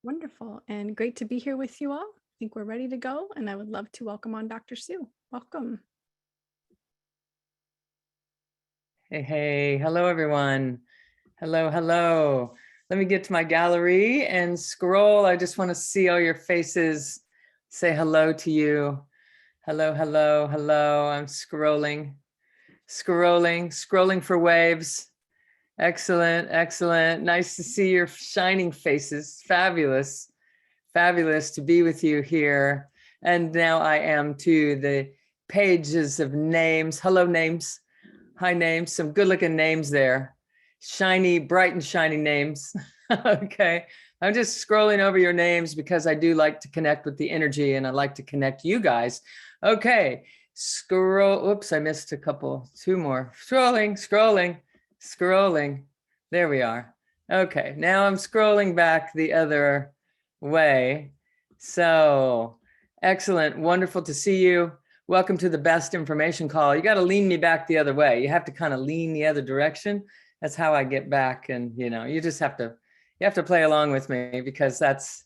Wonderful and great to be here with you all. I think we're ready to go, and I would love to welcome on Dr. Sue. Welcome. Hey, hello everyone. Hello. Let me get to my gallery and scroll. I just want to see all your faces. Say hello to you. Hello. I'm scrolling for waves. Excellent. Nice to see your shining faces. Fabulous to be with you here. And now I am to the pages of names. Hello, names. Hi, names. Some good looking names there. Shiny, bright and shiny names. Okay. I'm just scrolling over your names because I do like to connect with the energy and I like to connect you guys. Okay. Scroll. Oops, I missed a couple. Two more. Scrolling. There we are. Okay. Now I'm scrolling back the other way. So excellent. Wonderful to see you. Welcome to the best information call. You got to lean me back the other way. You have to kind of lean the other direction. That's how I get back. And, you just have to play along with me because that's,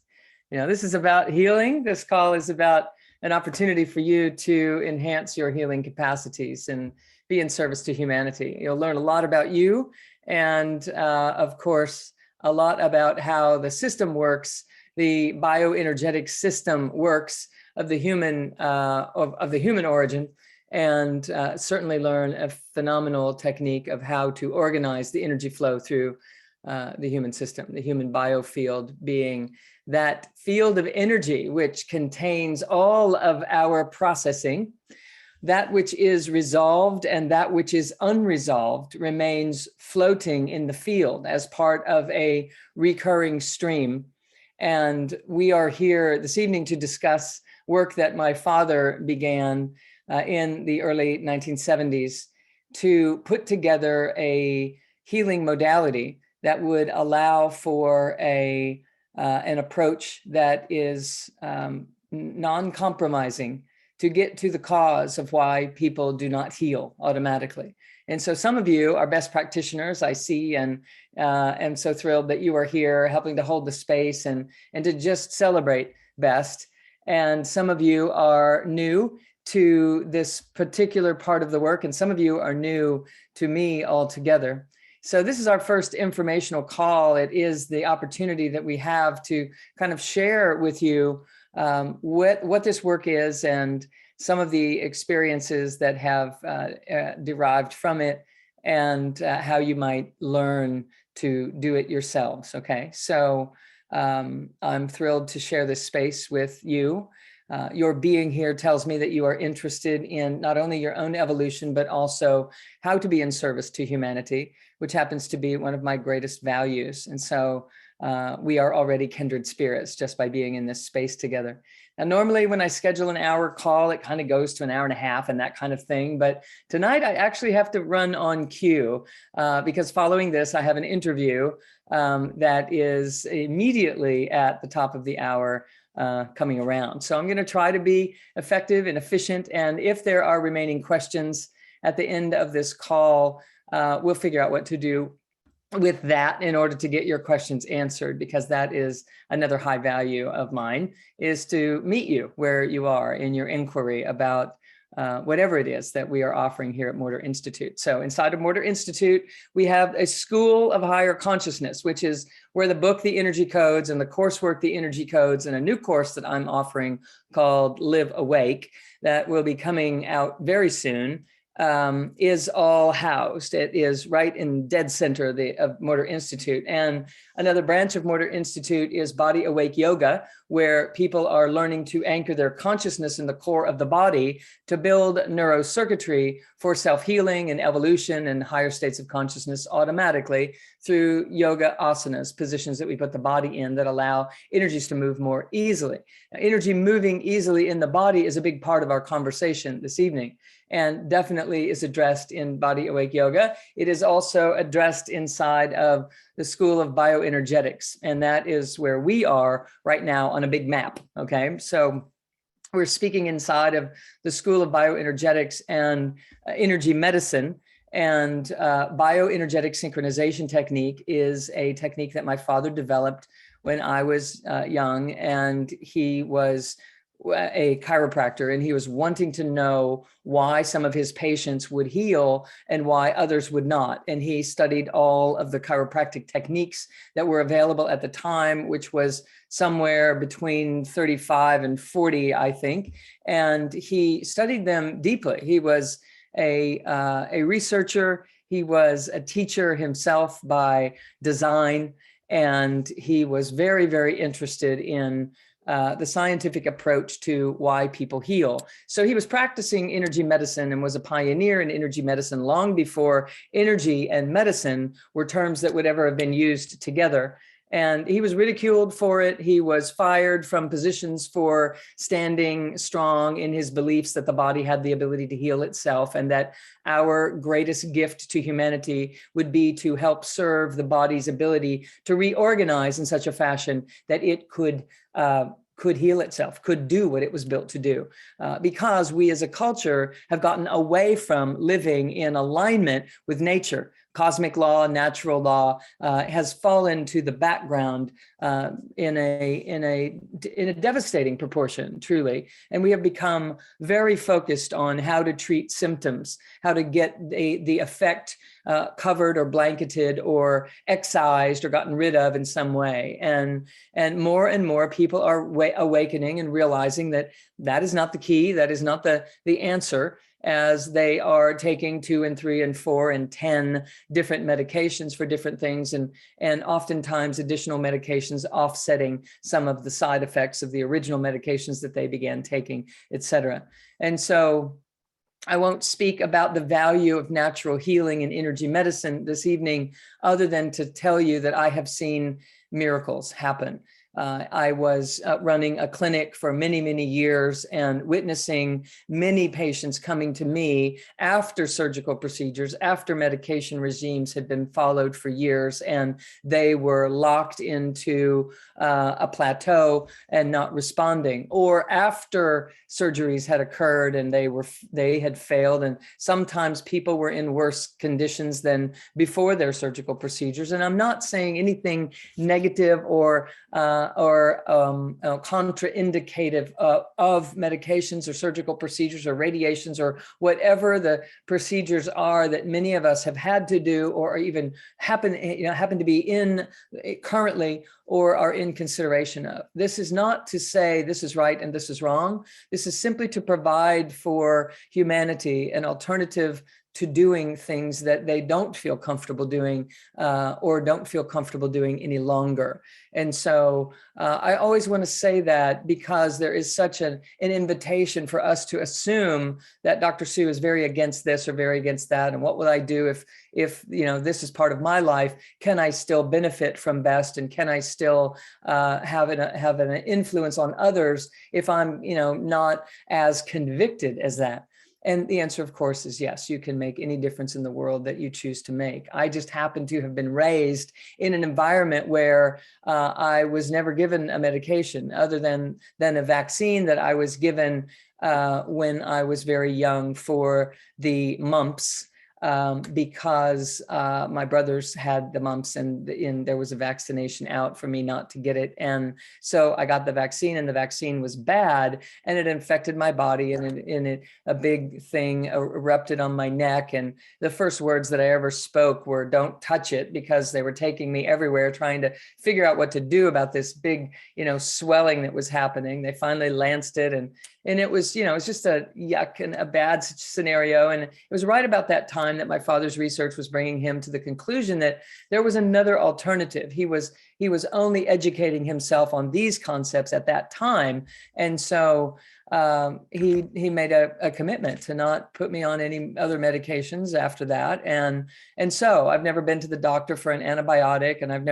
this is about healing. This call is about an opportunity for you to enhance your healing capacities and be in service to humanity. You'll learn a lot about you and, of course, a lot about how the system works, the bioenergetic system works of the human of the human origin, and certainly learn a phenomenal technique of how to organize the energy flow through the human system, the human biofield being that field of energy which contains all of our processing. That which is resolved and that which is unresolved remains floating in the field as part of a recurring stream. And we are here this evening to discuss work that my father began in the early 1970s to put together a healing modality that would allow for an approach that is non-compromising to get to the cause of why people do not heal automatically. And so some of you are best practitioners, I see, and I'm so thrilled that you are here helping to hold the space and to just celebrate BEST. And some of you are new to this particular part of the work, and some of you are new to me altogether. So this is our first informational call. It is the opportunity that we have to kind of share with you what this work is and some of the experiences that have derived from it and how you might learn to do it yourselves. Okay, so I'm thrilled to share this space with you. Your being here tells me that you are interested in not only your own evolution, but also how to be in service to humanity, which happens to be one of my greatest values. And so we are already kindred spirits just by being in this space together. Now, normally when I schedule an hour call, it kind of goes to an hour and a half and that kind of thing. But tonight I actually have to run on cue because following this, I have an interview that is immediately at the top of the hour coming around. So I'm going to try to be effective and efficient. And if there are remaining questions at the end of this call, we'll figure out what to do with that in order to get your questions answered, because that is another high value of mine, is to meet you where you are in your inquiry about whatever it is that we are offering here at Mortar Institute. So inside of Mortar Institute, we have a school of higher consciousness, which is where the book, The Energy Codes, and the coursework, The Energy Codes, and a new course that I'm offering called Live Awake that will be coming out very soon, is all housed. It is right in dead center of Mortar Institute. And another branch of Mortar Institute is Body Awake Yoga, where people are learning to anchor their consciousness in the core of the body to build neurocircuitry for self-healing and evolution and higher states of consciousness automatically through yoga asanas, positions that we put the body in that allow energies to move more easily. Now, energy moving easily in the body is a big part of our conversation this evening, and definitely is addressed in Body Awake Yoga. It is also addressed inside of the School of Bioenergetics, and that is where we are right now on a big map, okay? So we're speaking inside of the School of Bioenergetics and energy medicine, And BioEnergetic Synchronization Technique is a technique that my father developed when I was young, and he was a chiropractor, and he was wanting to know why some of his patients would heal and why others would not. And he studied all of the chiropractic techniques that were available at the time, which was somewhere between 35 and 40, I think. And he studied them deeply. He was a researcher. He was a teacher himself by design. And he was very, very interested in the scientific approach to why people heal. So he was practicing energy medicine and was a pioneer in energy medicine long before energy and medicine were terms that would ever have been used together. And he was ridiculed for it. He was fired from positions for standing strong in his beliefs that the body had the ability to heal itself, and that our greatest gift to humanity would be to help serve the body's ability to reorganize in such a fashion that it could heal itself, could do what it was built to do. Because we as a culture have gotten away from living in alignment with nature. Cosmic law, natural law has fallen to the background in a devastating proportion, truly. And we have become very focused on how to treat symptoms, how to get the effect covered or blanketed or excised or gotten rid of in some way. And more people are awakening and realizing that that is not the key, that is not the answer, as they are taking 2 and 3 and 4 and 10 different medications for different things, and oftentimes additional medications offsetting some of the side effects of the original medications that they began taking, et cetera. And so I won't speak about the value of natural healing and energy medicine this evening, other than to tell you that I have seen miracles happen. I was running a clinic for many, many years and witnessing many patients coming to me after surgical procedures, after medication regimes had been followed for years, and they were locked into a plateau and not responding, or after surgeries had occurred and they had failed. And sometimes people were in worse conditions than before their surgical procedures. And I'm not saying anything negative or contraindicative of medications or surgical procedures or radiations or whatever the procedures are that many of us have had to do or even happen to be in currently or are in consideration of. This is not to say this is right and this is wrong. This is simply to provide for humanity an alternative to doing things that they don't feel comfortable doing or don't feel comfortable doing any longer. And so I always want to say that, because there is such an invitation for us to assume that Dr. Sue is very against this or very against that. And what will I do if this is part of my life? Can I still benefit from B.E.S.T? And can I still have an influence on others if I'm not as convicted as that? And the answer, of course, is yes, you can make any difference in the world that you choose to make. I just happen to have been raised in an environment where I was never given a medication other than a vaccine that I was given when I was very young for the mumps. Because my brothers had the mumps and there was a vaccination out for me not to get it. And so I got the vaccine, and the vaccine was bad, and it infected my body, and a big thing erupted on my neck. And the first words that I ever spoke were, "Don't touch it," because they were taking me everywhere trying to figure out what to do about this big, swelling that was happening. They finally lanced it, and it was, it's just a yuck and a bad scenario. And it was right about that time that my father's research was bringing him to the conclusion that there was another alternative. He was only educating himself on these concepts at that time. And so he made a commitment to not put me on any other medications after that. And so I've never been to the doctor for an antibiotic, and I've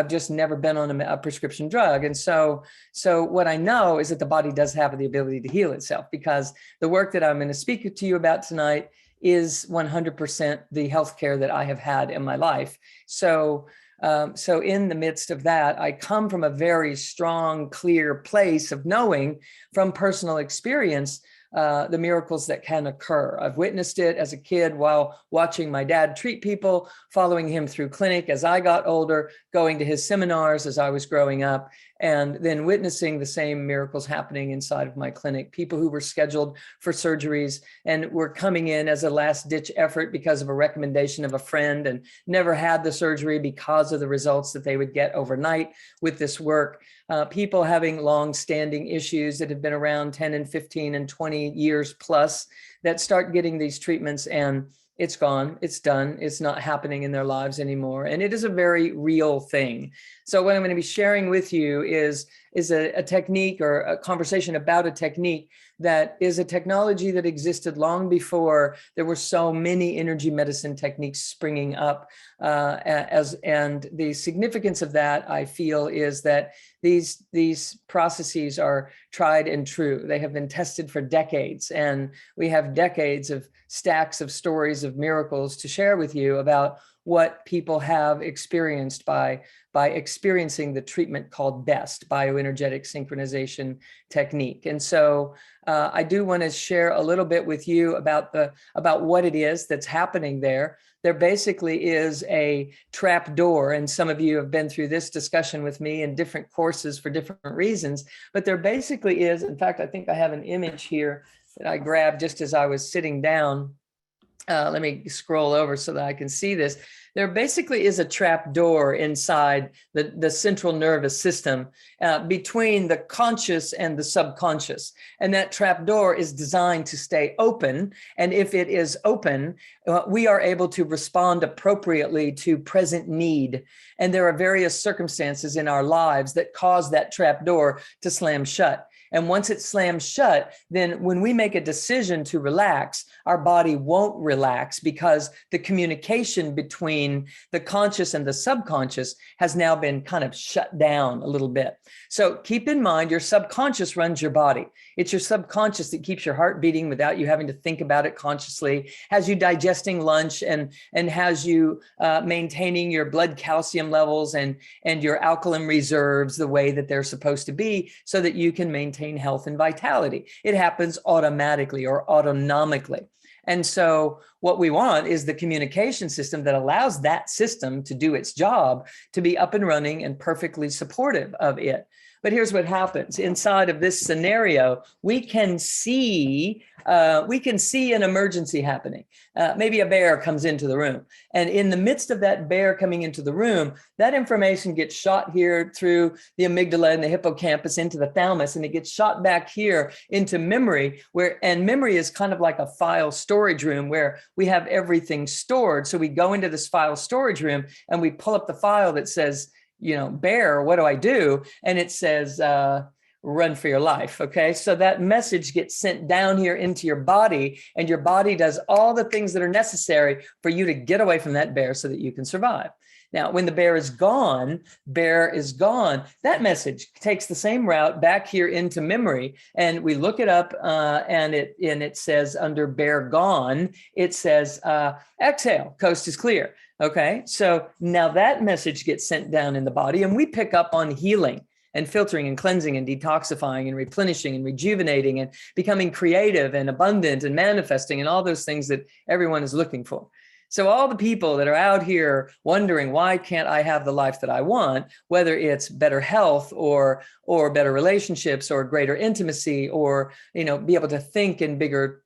just never been on a prescription drug. And so what I know is that the body does have the ability to heal itself, because the work that I'm going to speak to you about tonight is 100% the healthcare that I have had in my life. So in the midst of that, I come from a very strong, clear place of knowing from personal experience the miracles that can occur. I've witnessed it as a kid while watching my dad treat people, following him through clinic as I got older, going to his seminars as I was growing up, and then witnessing the same miracles happening inside of my clinic. People who were scheduled for surgeries and were coming in as a last ditch effort because of a recommendation of a friend and never had the surgery because of the results that they would get overnight with this work. People having long-standing issues that have been around 10 and 15 and 20 years plus that start getting these treatments and it's gone, it's done, it's not happening in their lives anymore. And it is a very real thing. So what I'm going to be sharing with you is a technique or a conversation about a technique that is a technology that existed long before there were so many energy medicine techniques springing up. And the significance of that, I feel, is that these processes are tried and true. They have been tested for decades, and we have decades of stacks of stories of miracles to share with you about what people have experienced by experiencing the treatment called B.E.S.T, BioEnergetic Synchronization Technique. And so I do want to share a little bit with you about what it is that's happening there. There basically is a trap door, and some of you have been through this discussion with me in different courses for different reasons, but there basically is, in fact, I think I have an image here that I grabbed just as I was sitting down. Let me scroll over so that I can see this. There basically is a trap door inside the central nervous system between the conscious and the subconscious. And that trap door is designed to stay open. And if it is open, we are able to respond appropriately to present need. And there are various circumstances in our lives that cause that trap door to slam shut. And once it slams shut, then when we make a decision to relax, our body won't relax because the communication between the conscious and the subconscious has now been kind of shut down a little bit. So keep in mind, your subconscious runs your body. It's your subconscious that keeps your heart beating without you having to think about it consciously, has you digesting lunch and has you maintaining your blood calcium levels and your alkaline reserves the way that they're supposed to be so that you can maintain health and vitality. It happens automatically or autonomically. And so what we want is the communication system that allows that system to do its job, to be up and running and perfectly supportive of it. But here's what happens inside of this scenario. We can see an emergency happening. Maybe a bear comes into the room, and in the midst of that bear coming into the room, that information gets shot here through the amygdala and the hippocampus into the thalamus, and it gets shot back here into memory, and memory is kind of like a file storage room where we have everything stored. So we go into this file storage room and we pull up the file that says, bear, what do I do? And it says, run for your life. Okay. So that message gets sent down here into your body, and your body does all the things that are necessary for you to get away from that bear so that you can survive. Now, when the bear is gone, that message takes the same route back here into memory, and we look it up and it says under bear gone, it says, exhale, coast is clear. Okay, so now that message gets sent down in the body, and we pick up on healing and filtering and cleansing and detoxifying and replenishing and rejuvenating and becoming creative and abundant and manifesting and all those things that everyone is looking for. So all the people that are out here wondering, why can't I have the life that I want, whether it's better health or better relationships or greater intimacy or, be able to think in bigger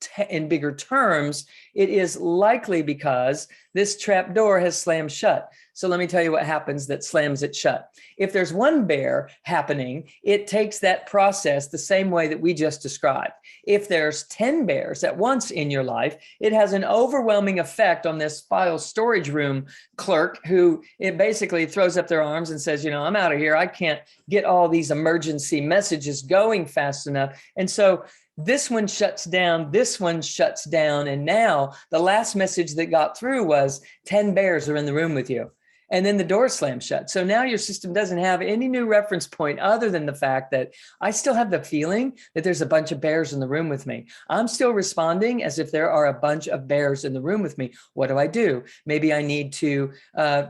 terms, it is likely because this trap door has slammed shut. So let me tell you what happens that slams it shut. If there's one bear happening, it takes that process the same way that we just described. If there's 10 bears at once in your life, it has an overwhelming effect on this file storage room clerk who it basically throws up their arms and says, I'm out of here. I can't get all these emergency messages going fast enough. And so this one shuts down, this one shuts down. And now the last message that got through was 10 bears are in the room with you. And then the door slams shut. So now your system doesn't have any new reference point other than the fact that I still have the feeling that there's a bunch of bears in the room with me. I'm still responding as if there are a bunch of bears in the room with me. What do I do? Maybe I need to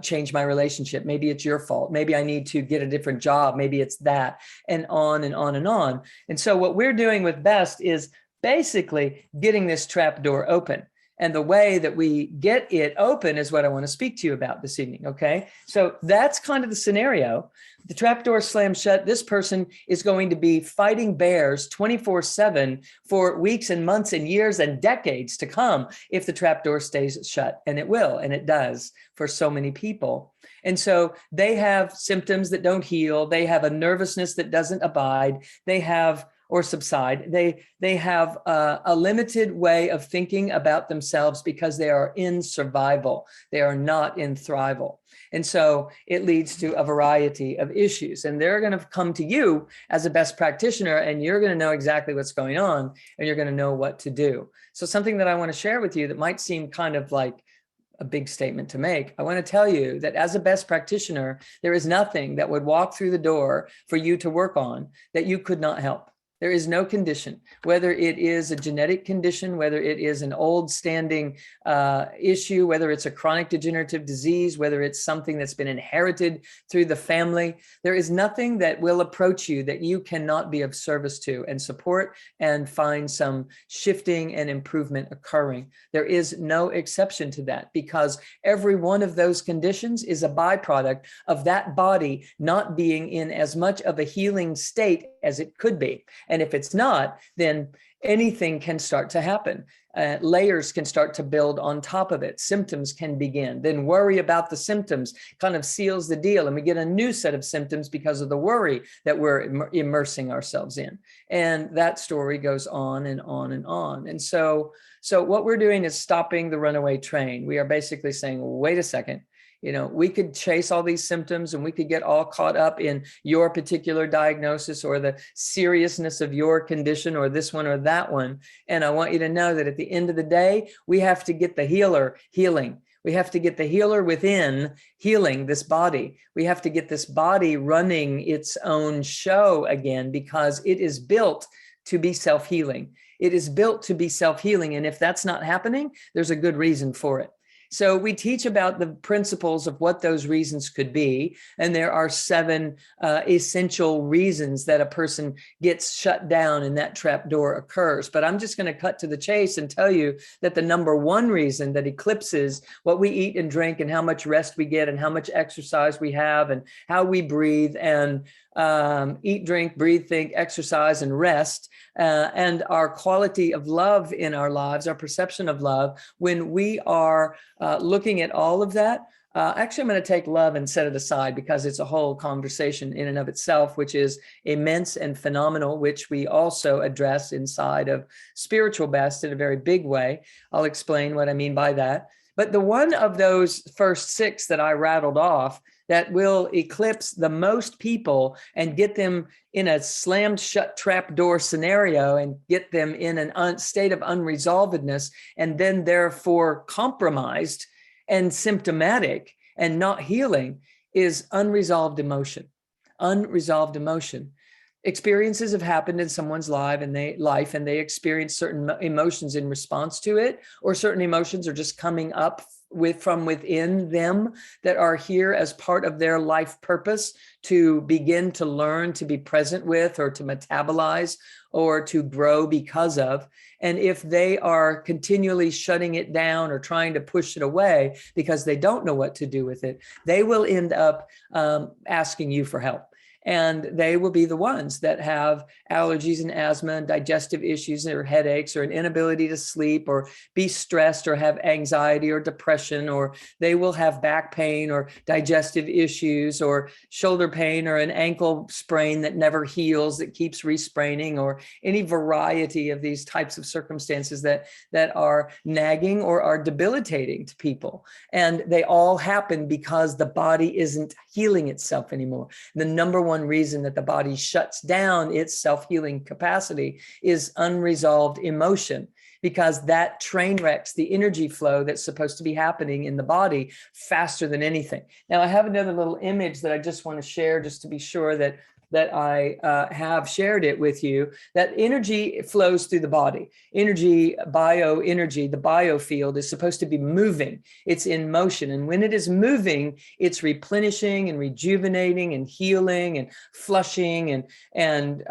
change my relationship. Maybe it's your fault. Maybe I need to get a different job. Maybe it's that, and on and on and on. And so what we're doing with B.E.S.T is basically getting this trap door open. And the way that we get it open is what I want to speak to you about this evening. Okay. So that's kind of the scenario. The trapdoor slams shut. This person is going to be fighting bears 24/7 for weeks and months and years and decades to come if the trapdoor stays shut. And it will, and it does for so many people. And so they have symptoms that don't heal. They have a nervousness that doesn't abide. They have or subside. They have a limited way of thinking about themselves because they are in survival. They are not in thrival. And so it leads to a variety of issues. And they're going to come to you as a best practitioner, and you're going to know exactly what's going on, and you're going to know what to do. So something that I want to share with you that might seem kind of like a big statement to make. I want to tell you that as a best practitioner, there is nothing that would walk through the door for you to work on that you could not help. There is no condition, whether it is a genetic condition, whether it is an old standing issue, whether it's a chronic degenerative disease, whether it's something that's been inherited through the family. There is nothing that will approach you that you cannot be of service to and support and find some shifting and improvement occurring. There is no exception to that, because every one of those conditions is a byproduct of that body not being in as much of a healing state as it could be. And if it's not, then anything can start to happen. Layers can start to build on top of it. Symptoms can begin. Then worry about the symptoms kind of seals the deal. And we get a new set of symptoms because of the worry that we're immersing ourselves in. And that story goes on and on and on. And so what we're doing is stopping the runaway train. We are basically saying, wait a second. You know, we could chase all these symptoms and we could get all caught up in your particular diagnosis or the seriousness of your condition or this one or that one. And I want you to know that at the end of the day, we have to get the healer healing. We have to get the healer within healing this body. We have to get this body running its own show again, because it is built to be self-healing. It is built to be self-healing. And if that's not happening, there's a good reason for it. So we teach about the principles of what those reasons could be. And there are 7 essential reasons that a person gets shut down and that trap door occurs. But I'm just going to cut to the chase and tell you that the number 1 reason that eclipses what we eat and drink and how much rest we get and how much exercise we have and how we breathe and eat, drink, breathe, think, exercise, and rest, and our quality of love in our lives, our perception of love, when we are looking at all of that. Actually, I'm going to take love and set it aside because it's a whole conversation in and of itself, which is immense and phenomenal, which we also address inside of Spiritual B.E.S.T in a very big way. I'll explain what I mean by that. But the one of those first 6 that I rattled off that will eclipse the most people and get them in a slammed shut trap door scenario and get them in an state of unresolvedness and then therefore compromised and symptomatic and not healing is unresolved emotion. Unresolved emotion. Experiences have happened in someone's life and they experience certain emotions in response to it, or certain emotions are just coming up from within them that are here as part of their life purpose to begin to learn to be present with, or to metabolize, or to grow because of. And if they are continually shutting it down or trying to push it away because they don't know what to do with it, they will end up asking you for help. And they will be the ones that have allergies and asthma and digestive issues or headaches or an inability to sleep or be stressed or have anxiety or depression, or they will have back pain or digestive issues or shoulder pain or an ankle sprain that never heals, that keeps respraining, or any variety of these types of circumstances that are nagging or are debilitating to people. And they all happen because the body isn't healing itself anymore. The number one reason that the body shuts down its self-healing capacity is unresolved emotion. because that train wrecks the energy flow that's supposed to be happening in the body faster than anything. Now, I have another little image that I just want to share just to be sure that I have shared it with you, that energy flows through the body. Energy, bioenergy, the biofield is supposed to be moving. It's in motion. And when it is moving, it's replenishing and rejuvenating and healing and flushing and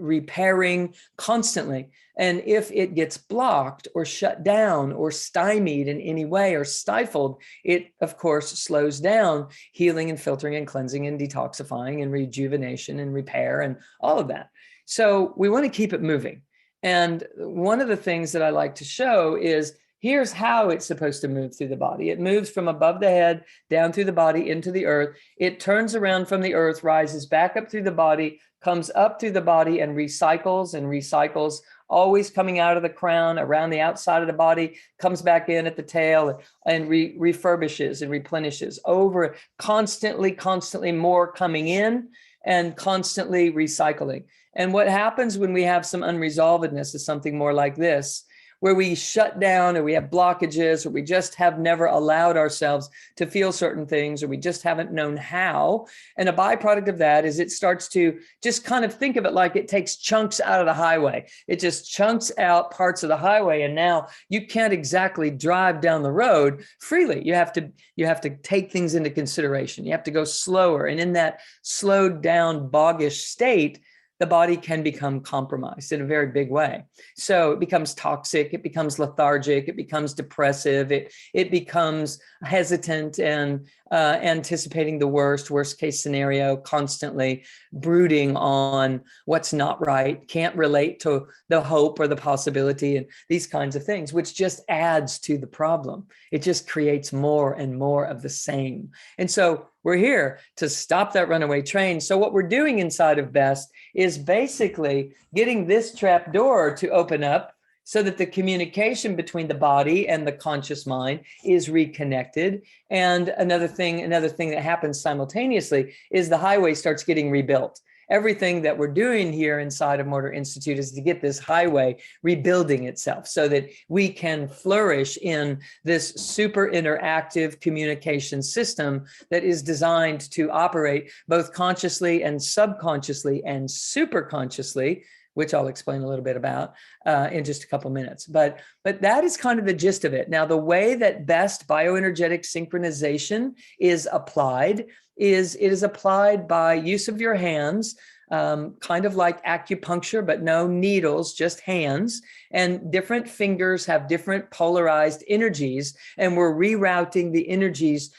repairing constantly. And if it gets blocked or shut down or stymied in any way or stifled, it, of course, slows down healing and filtering and cleansing and detoxifying and rejuvenation and repair and all of that. So we want to keep it moving. And one of the things that I like to show is here's how it's supposed to move through the body. It moves from above the head, down through the body, into the earth. It turns around from the earth, rises back up through the body, comes up through the body and recycles, always coming out of the crown, around the outside of the body, comes back in at the tail and refurbishes and replenishes over, constantly more coming in and constantly recycling. And what happens when we have some unresolvedness is something more like this, where we shut down or we have blockages or we just have never allowed ourselves to feel certain things or we just haven't known how. And a byproduct of that is it starts to just kind of think of it like it takes chunks out of the highway. It just chunks out parts of the highway. And now you can't exactly drive down the road freely. You have to take things into consideration. You have to go slower. And in that slowed down, boggish state, the body can become compromised in a very big way. So it becomes toxic, it becomes lethargic, it becomes depressive, it becomes hesitant and anticipating the worst case scenario, constantly brooding on what's not right, can't relate to the hope or the possibility and these kinds of things, which just adds to the problem. It just creates more and more of the same. And so we're here to stop that runaway train. So what we're doing inside of B.E.S.T is basically getting this trap door to open up so that the communication between the body and the conscious mind is reconnected. And another thing that happens simultaneously is the highway starts getting rebuilt. Everything that we're doing here inside of Mortar Institute is to get this highway rebuilding itself so that we can flourish in this super interactive communication system that is designed to operate both consciously and subconsciously and super consciously, which I'll explain a little bit about in just a couple minutes. But that is kind of the gist of it. Now, the way that B.E.S.T, bioenergetic synchronization, is applied is it is applied by use of your hands, kind of like acupuncture, but no needles, just hands. And different fingers have different polarized energies, and we're rerouting the energies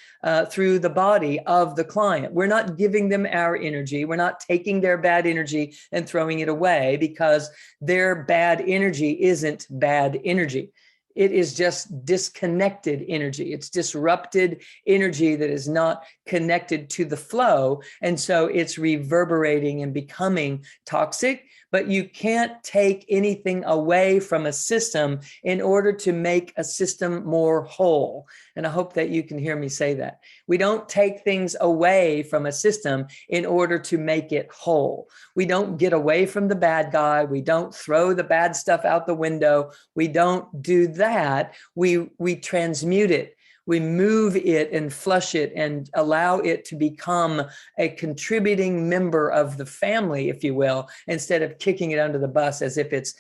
through the body of the client. We're not giving them our energy. We're not taking their bad energy and throwing it away, because their bad energy isn't bad energy. It is just disconnected energy. It's disrupted energy that is not connected to the flow. And so it's reverberating and becoming toxic. But you can't take anything away from a system in order to make a system more whole. And I hope that you can hear me say that. We don't take things away from a system in order to make it whole. We don't get away from the bad guy. We don't throw the bad stuff out the window. We don't do that. We transmute it. We move it and flush it and allow it to become a contributing member of the family, if you will, instead of kicking it under the bus as if it's,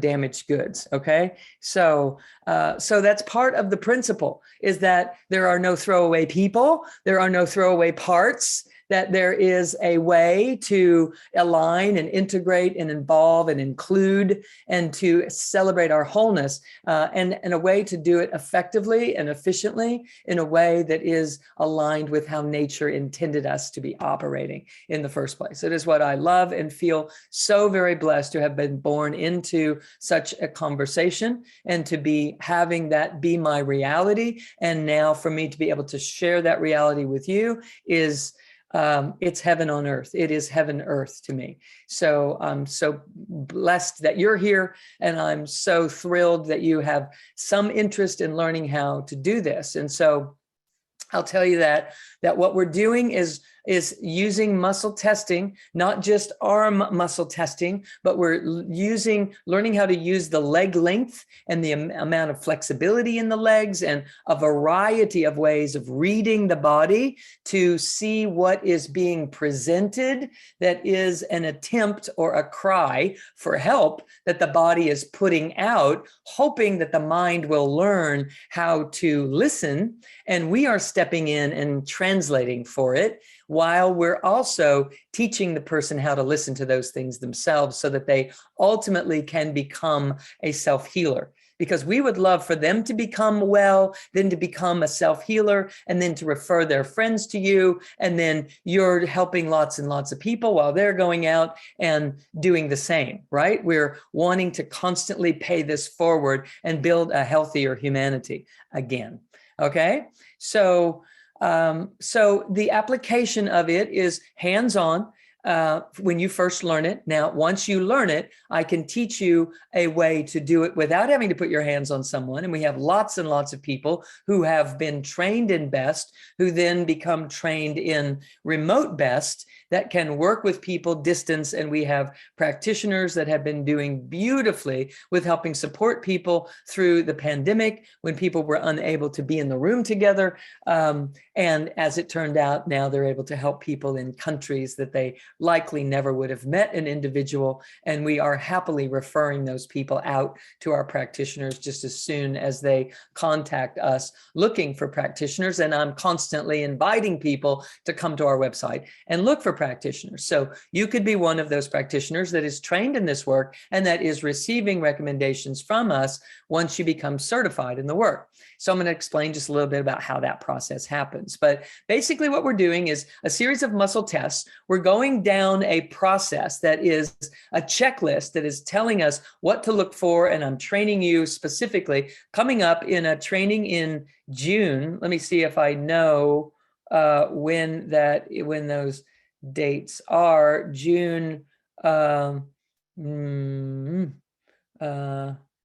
damaged goods. Okay. So that's part of the principle, is that there are no throwaway people. There are no throwaway parts. That there is a way to align and integrate and involve and include and to celebrate our wholeness, and a way to do it effectively and efficiently in a way that is aligned with how nature intended us to be operating in the first place. It is what I love and feel so very blessed to have been born into such a conversation and to be having that be my reality. And now for me to be able to share that reality with you is it's heaven on earth. It is heaven earth to me. So I'm so blessed that you're here, and I'm so thrilled that you have some interest in learning how to do this. And so I'll tell you that that what we're doing is using muscle testing, not just arm muscle testing, but we're learning how to use the leg length and the amount of flexibility in the legs and a variety of ways of reading the body to see what is being presented that is an attempt or a cry for help that the body is putting out, hoping that the mind will learn how to listen. And we are stepping in and translating for it, while we're also teaching the person how to listen to those things themselves so that they ultimately can become a self-healer. Because we would love for them to become well, then to become a self-healer, and then to refer their friends to you. And then you're helping lots and lots of people while they're going out and doing the same, right? We're wanting to constantly pay this forward and build a healthier humanity again. Okay, so the application of it is hands-on when you first learn it. Now, once you learn it, I can teach you a way to do it without having to put your hands on someone. And we have lots and lots of people who have been trained in B.E.S.T, who then become trained in remote B.E.S.T that can work with people distance. And we have practitioners that have been doing beautifully with helping support people through the pandemic when people were unable to be in the room together. And as it turned out, now they're able to help people in countries that they likely never would have met an individual. And we are happily referring those people out to our practitioners just as soon as they contact us looking for practitioners. And I'm constantly inviting people to come to our website and look for practitioners. So you could be one of those practitioners that is trained in this work and that is receiving recommendations from us once you become certified in the work. So I'm going to explain just a little bit about how that process happens. But basically what we're doing is a series of muscle tests. We're going down a process that is a checklist that is telling us what to look for. And I'm training you specifically coming up in a training in June. Let me see if I know when those dates are. June, the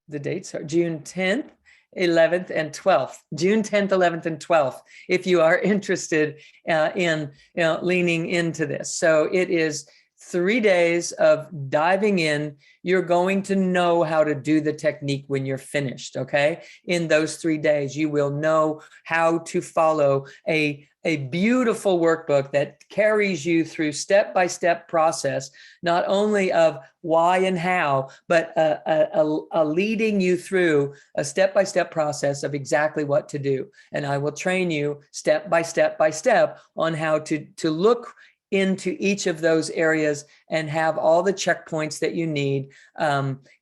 dates are June 10th, 11th, and 12th. June 10th, 11th, and 12th, if you are interested in leaning into this. So it is 3 days of diving in. You're going to know how to do the technique when you're finished, okay? In those 3 days, you will know how to follow a beautiful workbook that carries you through step-by-step process, not only of why and how, but a leading you through a step-by-step process of exactly what to do. And I will train you step by step by step on how to look into each of those areas and have all the checkpoints that you need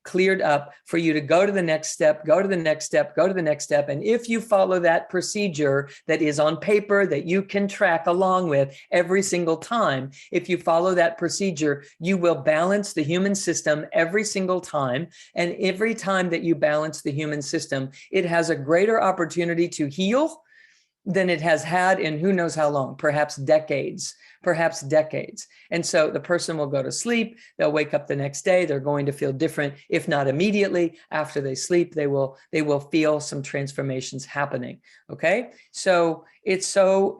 cleared up for you to go to the next step, go to the next step, go to the next step. And if you follow that procedure that is on paper that you can track along with every single time, if you follow that procedure, you will balance the human system every single time. And every time that you balance the human system, it has a greater opportunity to heal than it has had in who knows how long, perhaps decades. And so the person will go to sleep, they'll wake up the next day, they're going to feel different, if not immediately. After they sleep, they will feel some transformations happening, okay? So it's so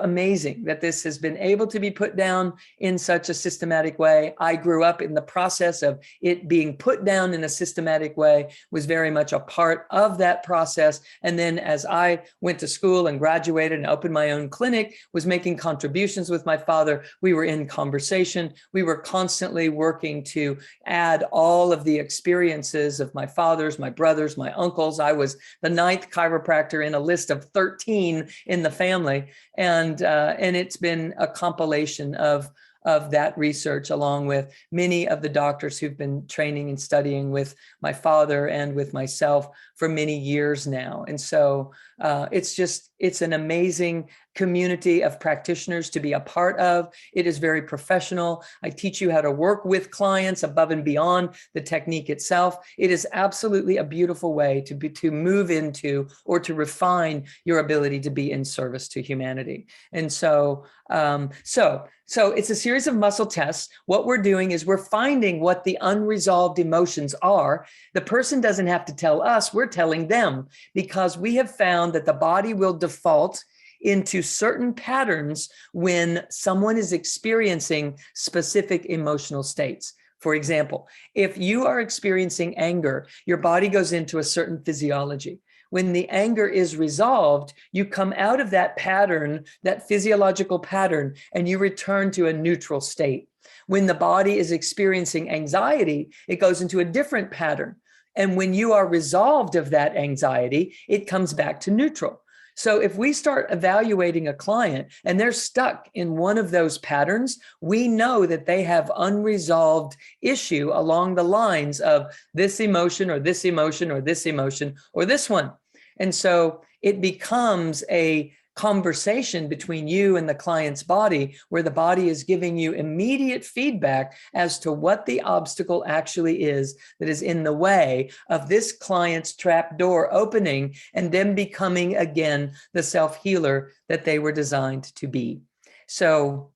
amazing that this has been able to be put down in such a systematic way. I grew up in the process of it being put down in a systematic way, was very much a part of that process. And then as I went to school and graduated and opened my own clinic, was making contributions with my father. We were in conversation. We were constantly working to add all of the experiences of my father's, my brothers, my uncles. I was the 9th chiropractor in a list of 13 in the family. And it's been a compilation of that research, along with many of the doctors who've been training and studying with my father and with myself for many years now. And so it's an amazing community of practitioners to be a part of. It is very professional. I teach you how to work with clients above and beyond the technique itself. It is absolutely a beautiful way to move into or to refine your ability to be in service to humanity. And so it's a series of muscle tests. What we're doing is we're finding what the unresolved emotions are. The person doesn't have to tell us, we're telling them, because we have found that the body will default into certain patterns when someone is experiencing specific emotional states. For example, if you are experiencing anger, your body goes into a certain physiology. When the anger is resolved, you come out of that pattern, that physiological pattern, and you return to a neutral state. When the body is experiencing anxiety, it goes into a different pattern. And when you are resolved of that anxiety, it comes back to neutral. So if we start evaluating a client and they're stuck in one of those patterns, we know that they have unresolved issue along the lines of this emotion or this emotion or this emotion or this one. And so it becomes a conversation between you and the client's body, where the body is giving you immediate feedback as to what the obstacle actually is that is in the way of this client's trap door opening and them becoming again the self-healer that they were designed to be. So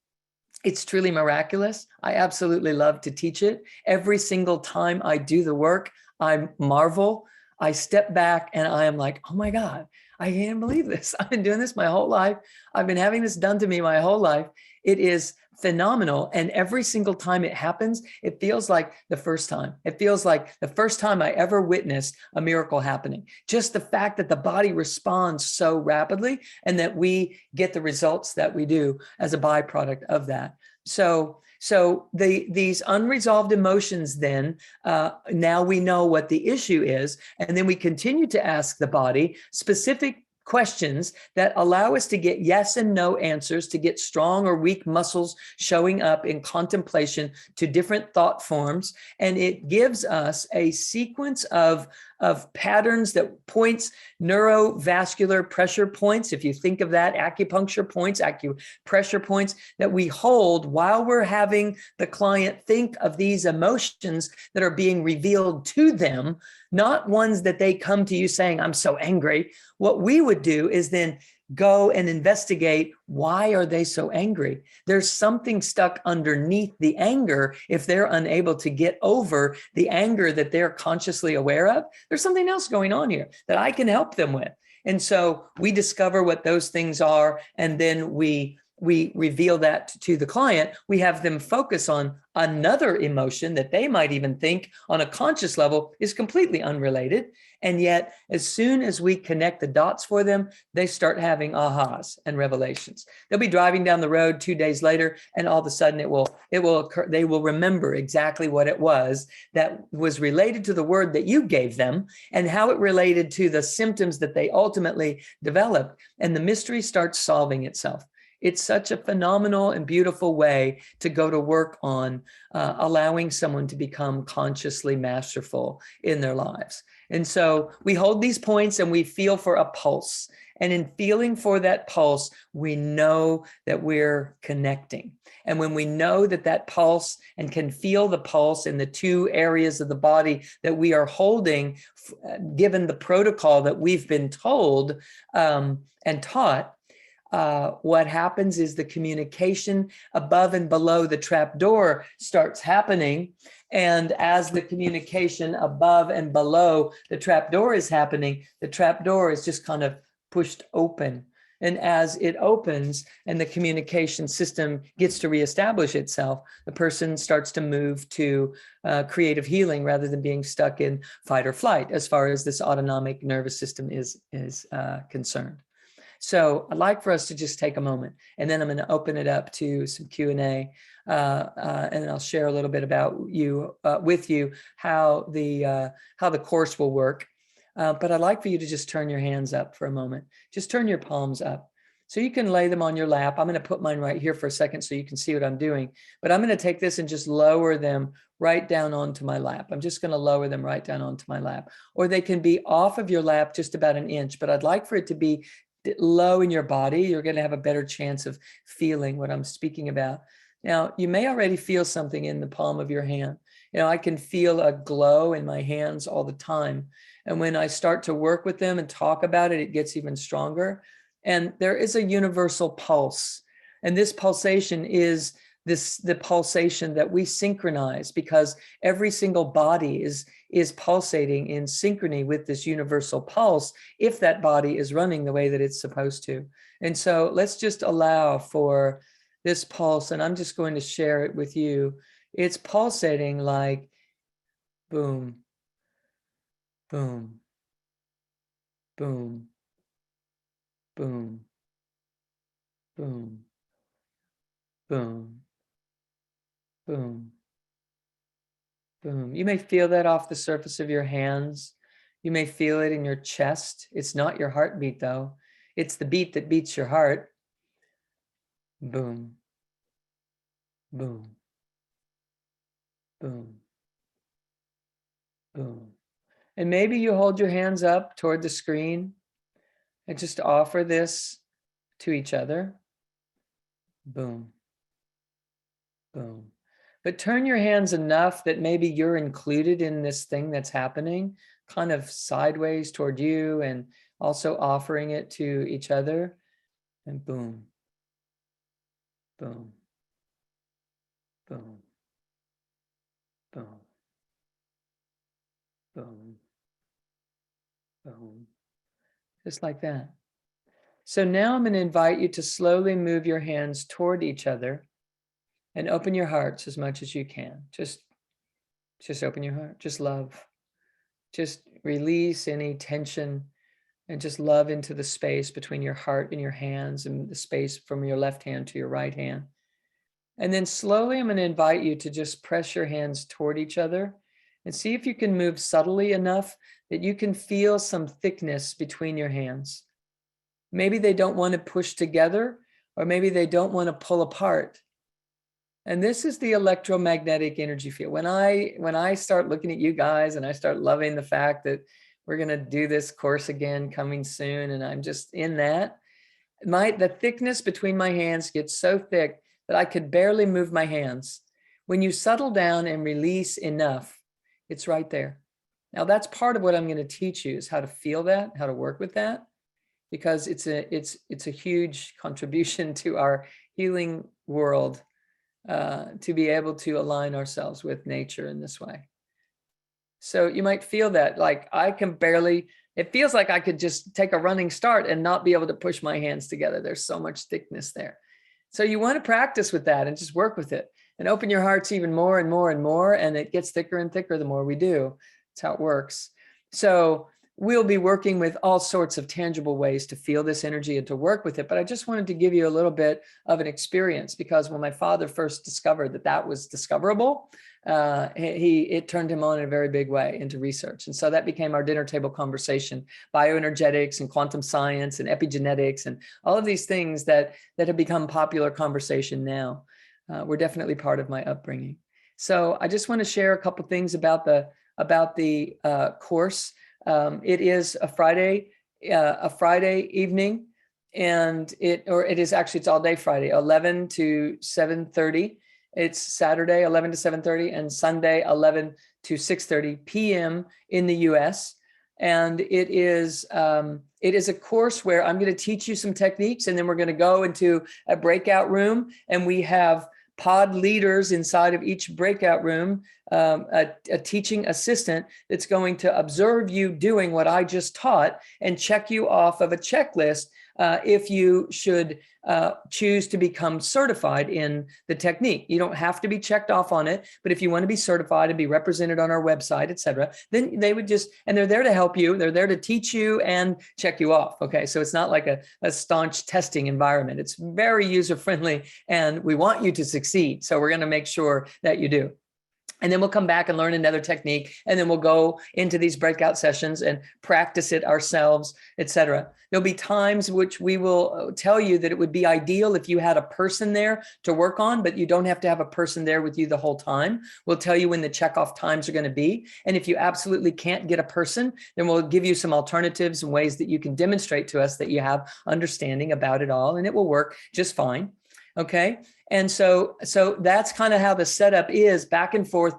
it's truly miraculous. I absolutely love to teach it. Every single time I do the work, I marvel. I step back and I am like, oh my God, I can't believe this. I've been doing this my whole life. I've been having this done to me my whole life. It is phenomenal. And every single time it happens, it feels like the first time. It feels like the first time I ever witnessed a miracle happening. Just the fact that the body responds so rapidly and that we get the results that we do as a byproduct of that. So these unresolved emotions, then now we know what the issue is, and then we continue to ask the body specific questions that allow us to get yes and no answers, to get strong or weak muscles showing up in contemplation to different thought forms. And it gives us a sequence of patterns that points, neurovascular pressure points, if you think of that, acupuncture points, acupressure points that we hold while we're having the client think of these emotions that are being revealed to them, not ones that they come to you saying, I'm so angry. What we would do is then go and investigate, why are they so angry? There's something stuck underneath the anger. If they're unable to get over the anger that they're consciously aware of, there's something else going on here that I can help them with. And so we discover what those things are, and then we reveal that to the client. We have them focus on another emotion that they might even think on a conscious level is completely unrelated. And yet, as soon as we connect the dots for them, they start having ahas and revelations. They'll be driving down the road 2 days later, and all of a sudden it will occur. They will remember exactly what it was that was related to the word that you gave them and how it related to the symptoms that they ultimately developed. And the mystery starts solving itself. It's such a phenomenal and beautiful way to go to work on allowing someone to become consciously masterful in their lives. And so we hold these points and we feel for a pulse. And in feeling for that pulse, we know that we're connecting. And when we know that pulse and can feel the pulse in the two areas of the body that we are holding, given the protocol that we've been told and taught, what happens is the communication above and below the trap door starts happening. And as the communication above and below the trap door is happening, the trap door is just kind of pushed open. And as it opens and the communication system gets to reestablish itself, the person starts to move to creative healing rather than being stuck in fight or flight as far as this autonomic nervous system is concerned. So I'd like for us to just take a moment, and then I'm going to open it up to some Q&A, and I'll share a little bit about with you how the course will work. But I'd like for you to just turn your hands up for a moment. Just turn your palms up. So you can lay them on your lap. I'm going to put mine right here for a second so you can see what I'm doing. But I'm going to take this and just lower them right down onto my lap. I'm just going to lower them right down onto my lap. Or they can be off of your lap just about an inch. But I'd like for it to be low in your body. You're going to have a better chance of feeling what I'm speaking about. Now, you may already feel something in the palm of your hand. You know, I can feel a glow in my hands all the time. And when I start to work with them and talk about it, it gets even stronger. And there is a universal pulse. And this pulsation is the pulsation that we synchronize, because every single body is pulsating in synchrony with this universal pulse if that body is running the way that it's supposed to. And so let's just allow for this pulse, and I'm just going to share it with you. It's pulsating like boom, boom, boom, boom, boom, boom, boom, boom. You may feel that off the surface of your hands. You may feel it in your chest. It's not your heartbeat, though. It's the beat that beats your heart. Boom, boom, boom, boom. And maybe you hold your hands up toward the screen and just offer this to each other. Boom, boom. But turn your hands enough that maybe you're included in this thing that's happening, kind of sideways toward you, and also offering it to each other. And boom, boom, boom, boom, boom, boom. Just like that. So now I'm going to invite you to slowly move your hands toward each other and open your hearts as much as you can. Just open your heart. Just love. Just release any tension and just love into the space between your heart and your hands, and the space from your left hand to your right hand. And then slowly I'm going to invite you to just press your hands toward each other and see if you can move subtly enough that you can feel some thickness between your hands. Maybe they don't want to push together, or maybe they don't want to pull apart. And this is the electromagnetic energy field. When I start looking at you guys and I start loving the fact that we're going to do this course again coming soon, and I'm just in that, the thickness between my hands gets so thick that I could barely move my hands. When you settle down and release enough, it's right there. Now that's part of what I'm going to teach you, is how to feel that, how to work with that, because it's a huge contribution to our healing world, to be able to align ourselves with nature in this way. So you might feel that, like, I can barely, it feels like I could just take a running start and not be able to push my hands together. There's so much thickness there. So you want to practice with that and just work with it and open your hearts even more and more and more. And it gets thicker and thicker the more we do. That's how it works. So we'll be working with all sorts of tangible ways to feel this energy and to work with it. But I just wanted to give you a little bit of an experience, because when my father first discovered that that was discoverable, it turned him on in a very big way into research. And so that became our dinner table conversation: bioenergetics and quantum science and epigenetics and all of these things that have become popular conversation now. Were definitely part of my upbringing. So I just want to share a couple things about the course. It is a Friday evening, and it's all day Friday, 11 to 7:30. It's Saturday, 11 to 7:30, and Sunday, 11 to 6:30 p.m. in the US. And it is a course where I'm going to teach you some techniques, and then we're going to go into a breakout room, and we have pod leaders inside of each breakout room, a teaching assistant that's going to observe you doing what I just taught and check you off of a checklist if you should choose to become certified in the technique. You don't have to be checked off on it, but if you want to be certified and be represented on our website, etc., then they would just, and they're there to help you. They're there to teach you and check you off. Okay. So it's not like a staunch testing environment. It's very user-friendly, and we want you to succeed. So we're going to make sure that you do. And then we'll come back and learn another technique, and then we'll go into these breakout sessions and practice it ourselves, etc. There'll be times which we will tell you that it would be ideal if you had a person there to work on, but you don't have to have a person there with you the whole time. We'll tell you when the checkoff times are going to be. And if you absolutely can't get a person, then we'll give you some alternatives and ways that you can demonstrate to us that you have understanding about it all, and it will work just fine. Okay. And so that's kind of how the setup is, back and forth,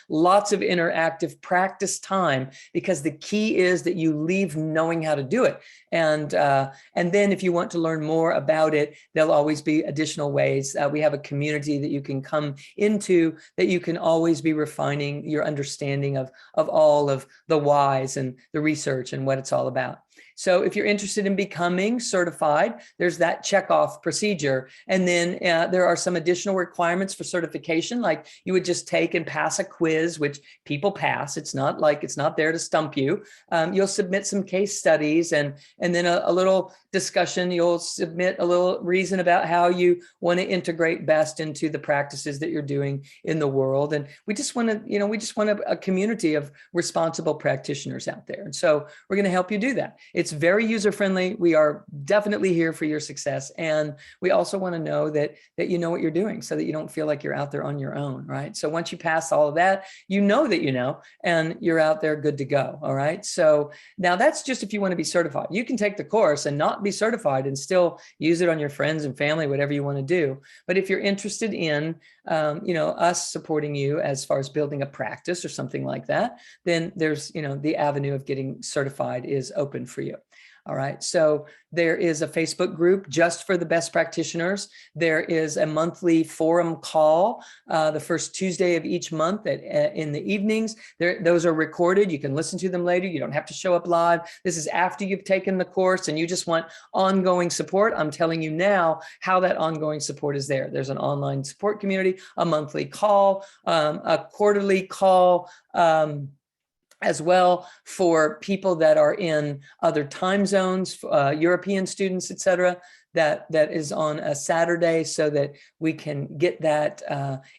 lots of interactive practice time, because the key is that you leave knowing how to do it. And then if you want to learn more about it, there'll always be additional ways. We have a community that you can come into, that you can always be refining your understanding of all of the whys and the research and what it's all about. So if you're interested in becoming certified, there's that checkoff procedure. And then there are some additional requirements for certification, like you would just take and pass a quiz, which people pass. It's not like it's not there to stump you. You'll submit some case studies and then a little discussion. You'll submit a little reason about how you want to integrate B.E.S.T into the practices that you're doing in the world. And we just want a community of responsible practitioners out there. And so we're going to help you do that. It's very user-friendly. We are definitely here for your success. And we also want to know that you know what you're doing, so that you don't feel like you're out there on your own, right? So once you pass all of that, you know that you know, and you're out there good to go, all right? So now that's just if you want to be certified. You can take the course and not be certified and still use it on your friends and family, whatever you want to do. But if you're interested in, us supporting you as far as building a practice or something like that, then there's, the avenue of getting certified is open for you. All right. So there is a Facebook group just for the B.E.S.T practitioners. There is a monthly forum call the first Tuesday of each month in the evenings. Those are recorded. You can listen to them later. You don't have to show up live. This is after you've taken the course and you just want ongoing support. I'm telling you now how that ongoing support is there. There's an online support community, a monthly call, a quarterly call, as well for people that are in other time zones, European students, et cetera, that is on a Saturday, so that we can get that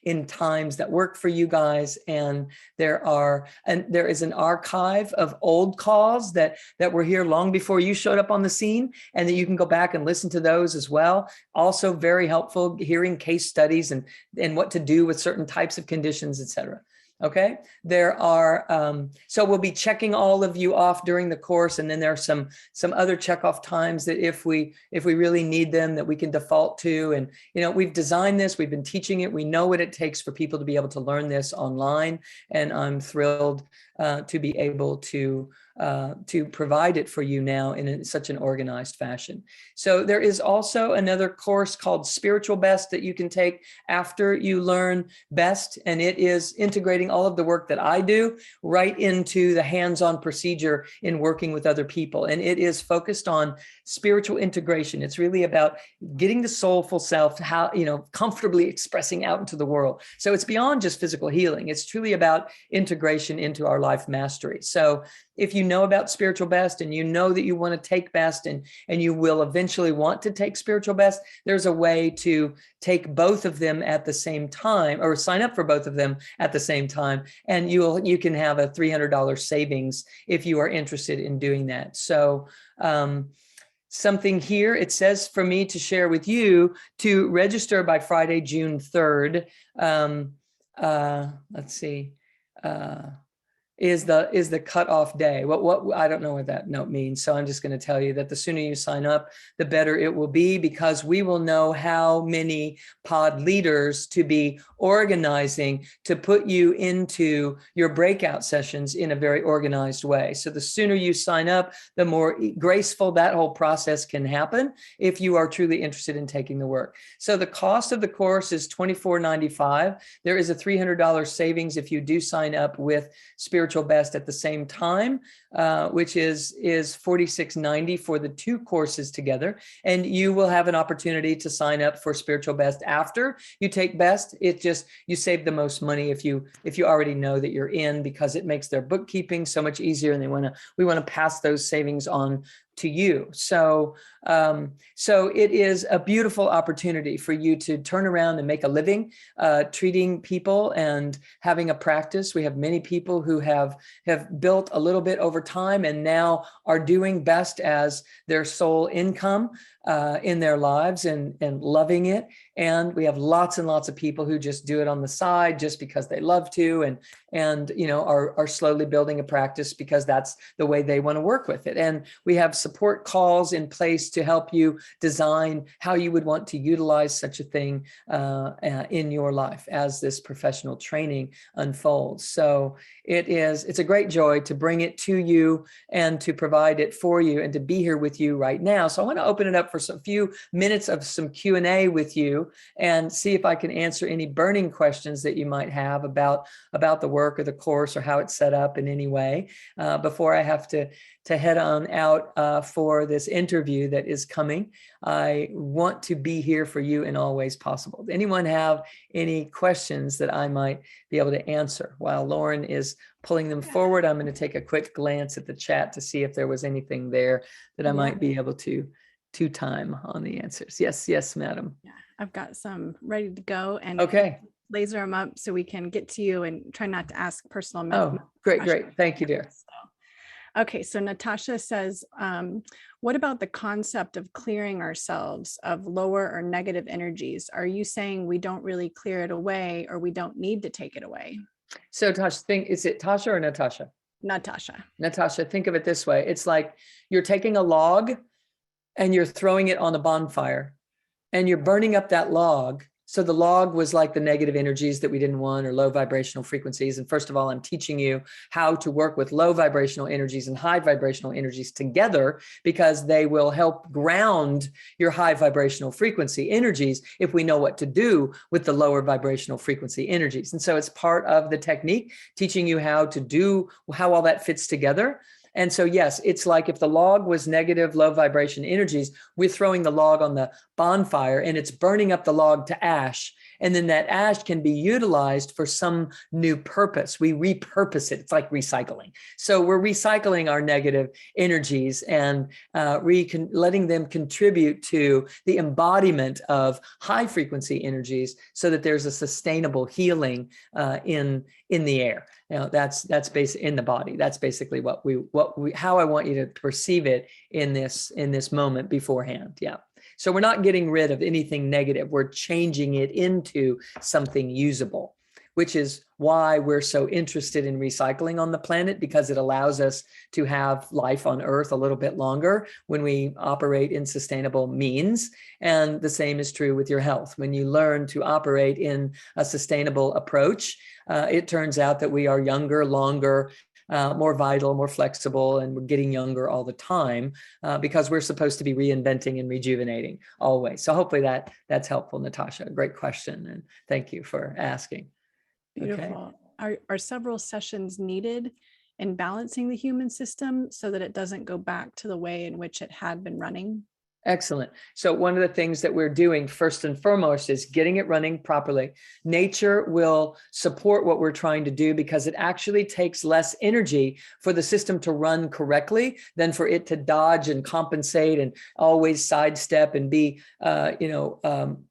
in times that work for you guys. And there is an archive of old calls that were here long before you showed up on the scene, and that you can go back and listen to those as well. Also very helpful, hearing case studies and what to do with certain types of conditions, et cetera. Okay, there are, so we'll be checking all of you off during the course. And then there are some other checkoff times that if we really need them, that we can default to. And, we've designed this, we've been teaching it. We know what it takes for people to be able to learn this online. And I'm thrilled to be able to provide it for you now in such an organized fashion. So there is also another course called Spiritual B.E.S.T that you can take after you learn B.E.S.T, and it is integrating all of the work that I do right into the hands-on procedure in working with other people. And it is focused on spiritual integration. It's really about getting the soulful self, how, comfortably expressing out into the world. So it's beyond just physical healing. It's truly about integration into our life mastery. So if you know about spiritual B.E.S.T and you know that you want to take B.E.S.T and you will eventually want to take spiritual B.E.S.T, there's a way to take both of them at the same time, or sign up for both of them at the same time. And you can have a $300 savings if you are interested in doing that. So, something here, it says for me to share with you to register by Friday, June 3rd. Let's see. Is the cutoff day. What I don't know what that note means. So I'm just going to tell you that the sooner you sign up, the better it will be, because we will know how many pod leaders to be organizing to put you into your breakout sessions in a very organized way. So the sooner you sign up, the more graceful that whole process can happen if you are truly interested in taking the work. So the cost of the course is $24.95. There is a $300 savings if you do sign up with Spiritual B.E.S.T at the same time, which is $46.90 for the two courses together. And you will have an opportunity to sign up for Spiritual B.E.S.T after you take B.E.S.T. It just, you save the most money if you already know that you're in, because it makes their bookkeeping so much easier, and we want to pass those savings on to you. So it is a beautiful opportunity for you to turn around and make a living treating people and having a practice. We have many people who have built a little bit over time and now are doing B.E.S.T as their sole income in their lives and loving it. And we have lots and lots of people who just do it on the side just because they love to, and are slowly building a practice because that's the way they want to work with it. And we have support calls in place to help you design how you would want to utilize such a thing in your life as this professional training unfolds. So it's a great joy to bring it to you and to provide it for you and to be here with you right now. So I want to open it up for a few minutes of some Q&A with you and see if I can answer any burning questions that you might have about the work or the course or how it's set up in any way before I have to head on out for this interview that is coming. I want to be here for you in all ways possible. Does anyone have any questions that I might be able to answer? While Lauren is pulling them forward, I'm going to take a quick glance at the chat to see if there was anything there that I might be able to time on the answers. Yes, madam. Yeah, I've got some ready to go, and okay, laser them up so we can get to you and try not to ask personal. Oh, great. Thank you, dear. Okay, so Natasha says, what about the concept of clearing ourselves of lower or negative energies? Are you saying we don't really clear it away, or we don't need to take it away? So Tasha, is it Tasha or Natasha? Natasha, think of it this way. It's like you're taking a log and you're throwing it on a bonfire and you're burning up that log. So the log was like the negative energies that we didn't want, or low vibrational frequencies. And first of all, I'm teaching you how to work with low vibrational energies and high vibrational energies together, because they will help ground your high vibrational frequency energies if we know what to do with the lower vibrational frequency energies. And so it's part of the technique, teaching you how all that fits together. And so, yes, it's like if the log was negative, low vibration energies, we're throwing the log on the bonfire and it's burning up the log to ash. And then that ash can be utilized for some new purpose. We repurpose it. It's like recycling. So we're recycling our negative energies and letting them contribute to the embodiment of high frequency energies so that there's a sustainable healing in the air. Now that's basic in the body. That's basically how I want you to perceive it in this moment beforehand. Yeah. So we're not getting rid of anything negative. We're changing it into something usable, which is why we're so interested in recycling on the planet, because it allows us to have life on Earth a little bit longer when we operate in sustainable means. And the same is true with your health. When you learn to operate in a sustainable approach, it turns out that we are younger, longer, more vital, more flexible, and we're getting younger all the time because we're supposed to be reinventing and rejuvenating always. So hopefully that's helpful, Natasha. Great question, and thank you for asking. Beautiful. Okay. Are several sessions needed in balancing the human system so that it doesn't go back to the way in which it had been running? Excellent. So one of the things that we're doing first and foremost is getting it running properly. Nature will support what we're trying to do because it actually takes less energy for the system to run correctly than for it to dodge and compensate and always sidestep and be,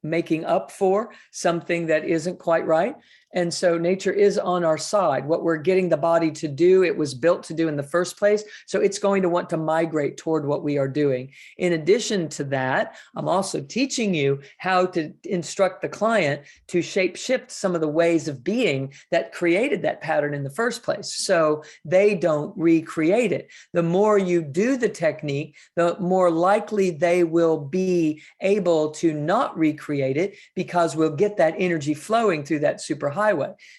making up for something that isn't quite right. And so nature is on our side. What we're getting the body to do, it was built to do in the first place. So it's going to want to migrate toward what we are doing. In addition to that, I'm also teaching you how to instruct the client to shape shift some of the ways of being that created that pattern in the first place, so they don't recreate it. The more you do the technique, the more likely they will be able to not recreate it, because we'll get that energy flowing through that superhighway.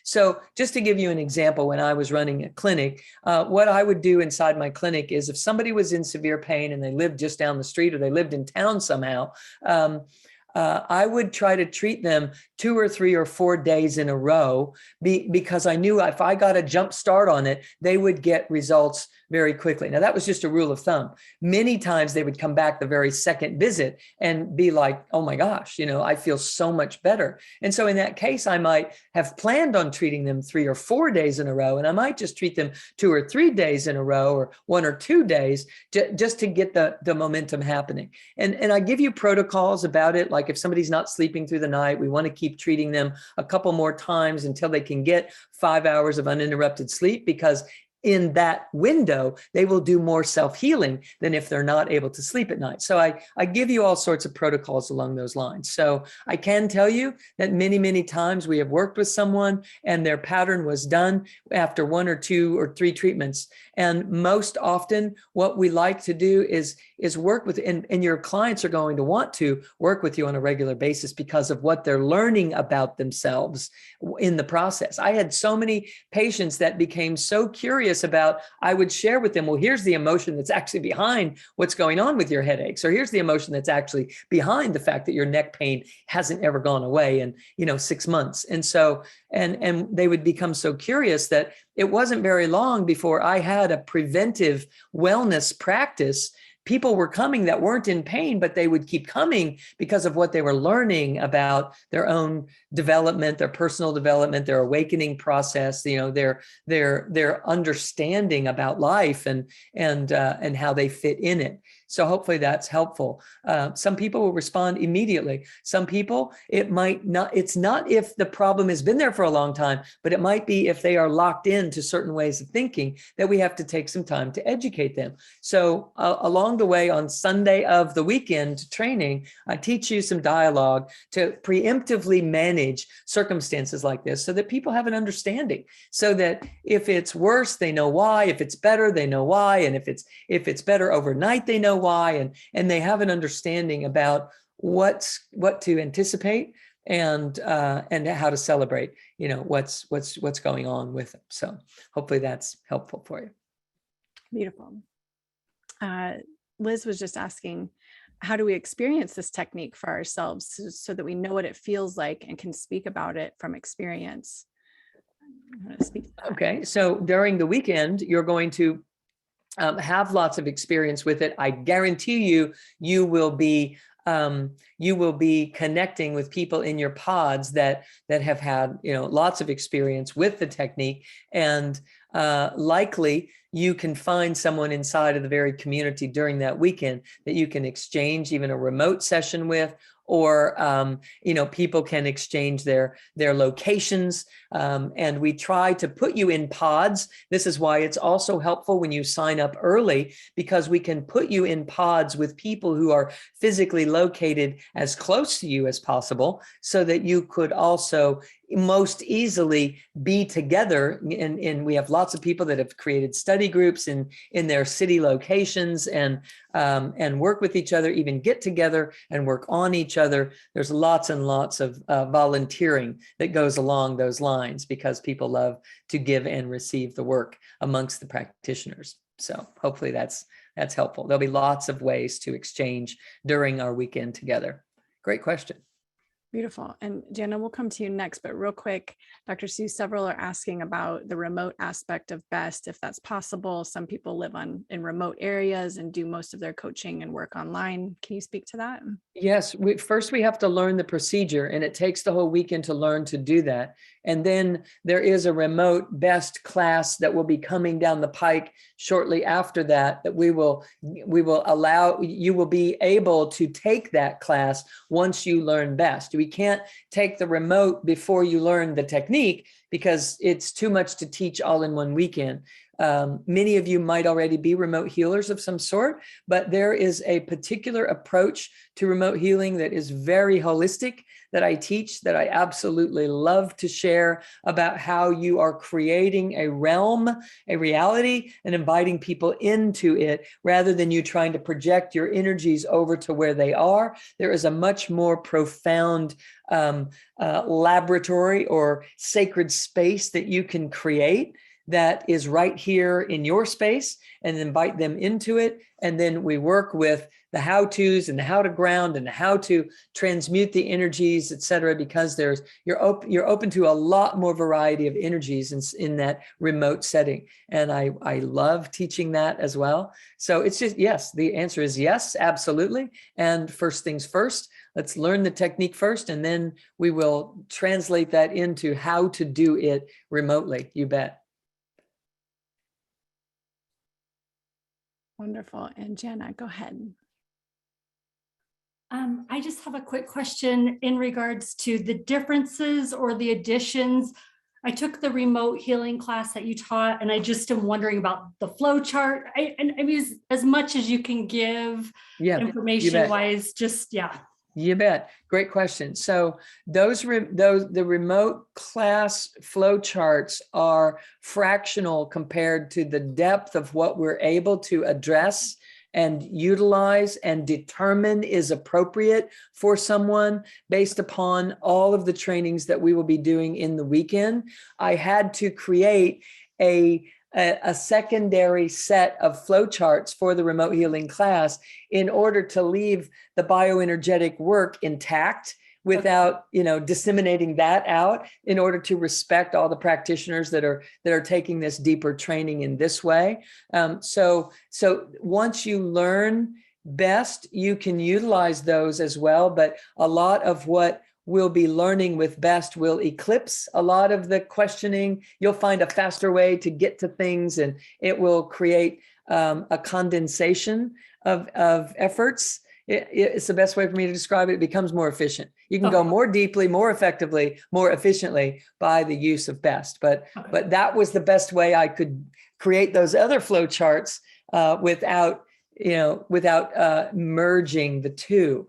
So just to give you an example, when I was running a clinic, what I would do inside my clinic is if somebody was in severe pain and they lived just down the street or they lived in town somehow, I would try to treat them 2 or 3 or 4 days in a row because I knew if I got a jump start on it, they would get results very quickly. Now, that was just a rule of thumb. Many times they would come back the very second visit and be like, oh my gosh, I feel so much better. And so in that case, I might have planned on treating them 3 or 4 days in a row, and I might just treat them 2 or 3 days in a row, or 1 or 2 days, just to get the momentum happening. And I give you protocols about it. Like if somebody's not sleeping through the night, we want to keep treating them a couple more times until they can get 5 hours of uninterrupted sleep, because in that window, they will do more self-healing than if they're not able to sleep at night. So I give you all sorts of protocols along those lines. So I can tell you that many, many times we have worked with someone and their pattern was done after 1 or 2 or 3 treatments. And most often what we like to do is work with, and your clients are going to want to work with you on a regular basis because of what they're learning about themselves in the process. I had so many patients that became so curious about, I would share with them, well, here's the emotion that's actually behind what's going on with your headaches, or here's the emotion that's actually behind the fact that your neck pain hasn't ever gone away in 6 months. And so, and they would become so curious that it wasn't very long before I had a preventive wellness practice. People were coming that weren't in pain, but they would keep coming because of what they were learning about their own development, their personal development, their awakening process, their understanding about life and how they fit in it. So hopefully that's helpful. Some people will respond immediately. Some people, it might not, it's not if the problem has been there for a long time, but it might be if they are locked into certain ways of thinking that we have to take some time to educate them. So along the way on Sunday of the weekend training, I teach you some dialogue to preemptively manage circumstances like this so that people have an understanding, so that if it's worse, they know why. If it's better, they know why. And if it's better overnight, they know why, and they have an understanding about what to anticipate and how to celebrate, what's going on with them. So hopefully that's helpful for you. Beautiful. Liz was just asking, how do we experience this technique for ourselves so that we know what it feels like and can speak about it from experience? I'm going to speak to that. Okay, so during the weekend, you're going to have lots of experience with it. I guarantee you will be connecting with people in your pods that have had lots of experience with the technique, and likely you can find someone inside of the very community during that weekend that you can exchange even a remote session with, or people can exchange their locations, and we try to put you in pods. This is why it's also helpful when you sign up early, because we can put you in pods with people who are physically located as close to you as possible, so that you could also most easily be together. And we have lots of people that have created study groups in their city locations and work with each other, even get together and work on each other. There's lots and lots of volunteering that goes along those lines, because people love to give and receive the work amongst the practitioners. So hopefully that's helpful. There'll be lots of ways to exchange during our weekend together. Great question. Beautiful. And Jana, we'll come to you next, but real quick, Dr. Sue, several are asking about the remote aspect of B.E.S.T, if that's possible. Some people live in remote areas and do most of their coaching and work online. Can you speak to that? Yes, first we have to learn the procedure, and it takes the whole weekend to learn to do that. And then there is a remote B.E.S.T class that will be coming down the pike shortly after that we will allow, you will be able to take that class once you learn B.E.S.T. We can't take the remote before you learn the technique, because it's too much to teach all in one weekend. Many of you might already be remote healers of some sort, but there is a particular approach to remote healing that is very holistic that I teach, that I absolutely love to share, about how you are creating a realm, a reality, and inviting people into it rather than you trying to project your energies over to where they are. There is a much more profound laboratory or sacred space that you can create that is right here in your space, and invite them into it. And then we work with the how-tos and how to ground and how to transmute the energies, et cetera, because you're open to a lot more variety of energies in that remote setting. And I love teaching that as well. So it's just, yes, the answer is yes, absolutely. And first things first, let's learn the technique first, and then we will translate that into how to do it remotely. You bet. Wonderful. And Jana, go ahead. I just have a quick question in regards to the differences or the additions I took the remote healing class that you taught, and I just am wondering about the flow chart. I mean, as much as you can give information wise, just, yeah. You bet. Great question. So the remote class flow charts are fractional compared to the depth of what we're able to address and utilize and determine is appropriate for someone based upon all of the trainings that we will be doing in the weekend. I had to create a secondary set of flowcharts for the remote healing class in order to leave the bioenergetic work intact without, disseminating that out, in order to respect all the practitioners that are taking this deeper training in this way. So once you learn B.E.S.T, you can utilize those as well. But a lot of what we'll be learning with B.E.S.T will eclipse a lot of the questioning. You'll find a faster way to get to things, and it will create a condensation of efforts. It's the best way for me to describe it. It becomes more efficient. You can go more deeply, more effectively, more efficiently by the use of B.E.S.T. But that was the best way I could create those other flow charts without merging the two,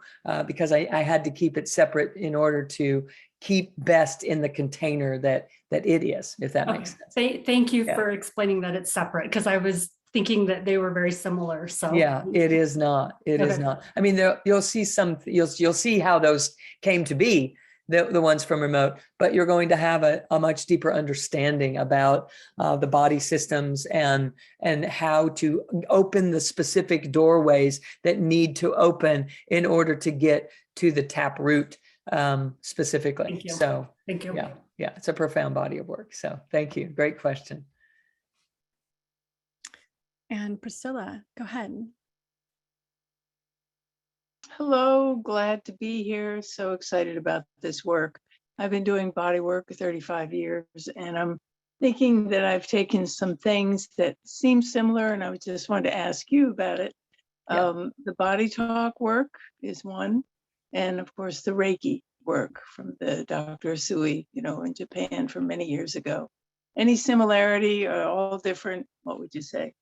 because I had to keep it separate in order to keep B.E.S.T in the container that it is, if that makes sense. Thank you for explaining that it's separate, because I was thinking that they were very similar. So yeah, it is not. It is not. I mean, you'll see how those came to be, the ones from remote, but you're going to have a much deeper understanding about the body systems and how to open the specific doorways that need to open in order to get to the tap root specifically. Thank you. So thank you. Yeah, it's a profound body of work. So thank you. Great question. And Priscilla, go ahead. Hello, glad to be here. So excited about this work. I've been doing body work for 35 years, and I'm thinking that I've taken some things that seem similar, and I just wanted to ask you about it. The body talk work is one, and of course the Reiki work from the Dr. Sui, in Japan from many years ago. Any similarity or all different? What would you say?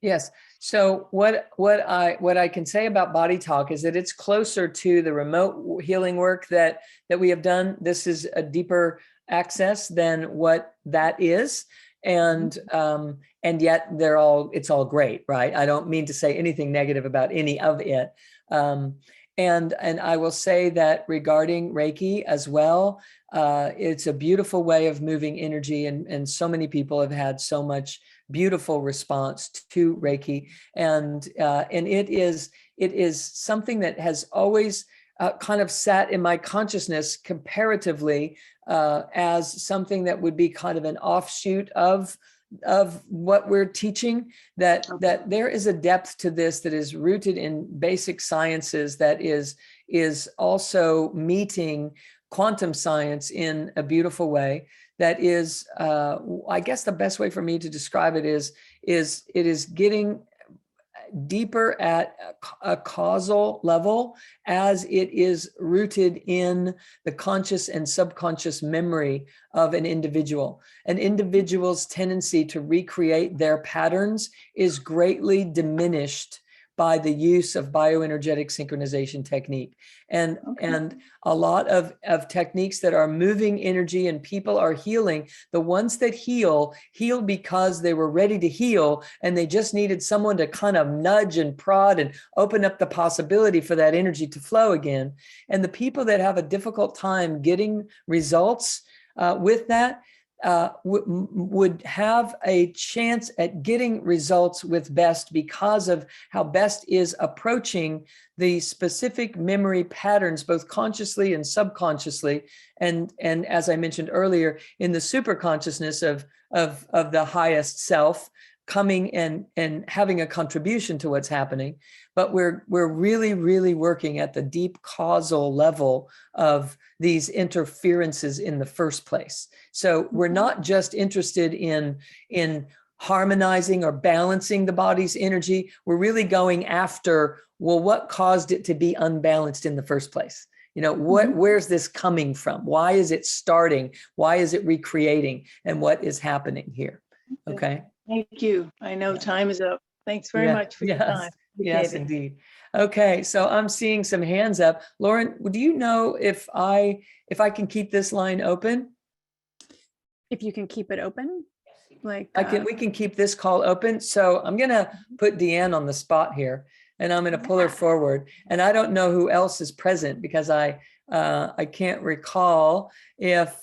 Yes. So what I can say about body talk is that it's closer to the remote healing work that we have done. This is a deeper access than what that is. And yet it's all great, right? I don't mean to say anything negative about any of it. And I will say that regarding Reiki as well, it's a beautiful way of moving energy, and so many people have had so much beautiful response to Reiki, and it is something that has always kind of sat in my consciousness comparatively as something that would be kind of an offshoot of what we're teaching, that there is a depth to this that is rooted in basic sciences that is also meeting quantum science in a beautiful way. That is, I guess the best way for me to describe it is it is getting deeper at a causal level, as it is rooted in the conscious and subconscious memory of an individual. An individual's tendency to recreate their patterns is greatly diminished by the use of bioenergetic synchronization technique. And a lot of techniques that are moving energy and people are healing, the ones that heal because they were ready to heal, and they just needed someone to kind of nudge and prod and open up the possibility for that energy to flow again. And the people that have a difficult time getting results with that, would have a chance at getting results with B.E.S.T because of how B.E.S.T is approaching the specific memory patterns, both consciously and subconsciously. And as I mentioned earlier, in the super consciousness of the highest self coming and having a contribution to what's happening. But we're really, really working at the deep causal level of these interferences in the first place. So we're not just interested in harmonizing or balancing the body's energy. We're really going after, well, what caused it to be unbalanced in the first place? where's this coming from? Why is it starting? Why is it recreating? And what is happening here? Okay. Thank you. I know time is up. Thanks very much for your time. Yes, indeed. Okay, so I'm seeing some hands up. Lauren, do you know if I can keep this line open? If you can keep it open, like we can keep this call open. So I'm gonna put Deanne on the spot here, and I'm gonna pull her forward. And I don't know who else is present because I can't recall if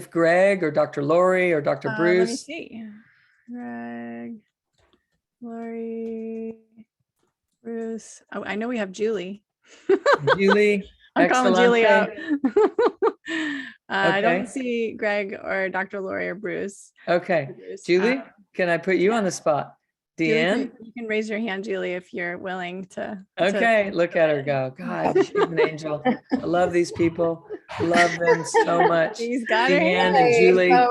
Greg or Dr. Lori or Dr. Bruce. Let me see. Greg, Lori, Bruce. Oh, I know we have Julie. Julie. I'm calling Julie out. Okay. I don't see Greg or Dr. Lori or Bruce. Okay. Julie, can I put you on the spot? Deanne? Julie, you can raise your hand, Julie, if you're willing to. Okay, look at her go. God, she's an angel. I love these people. Love them so much. She's got her Deanne hand. and Julie and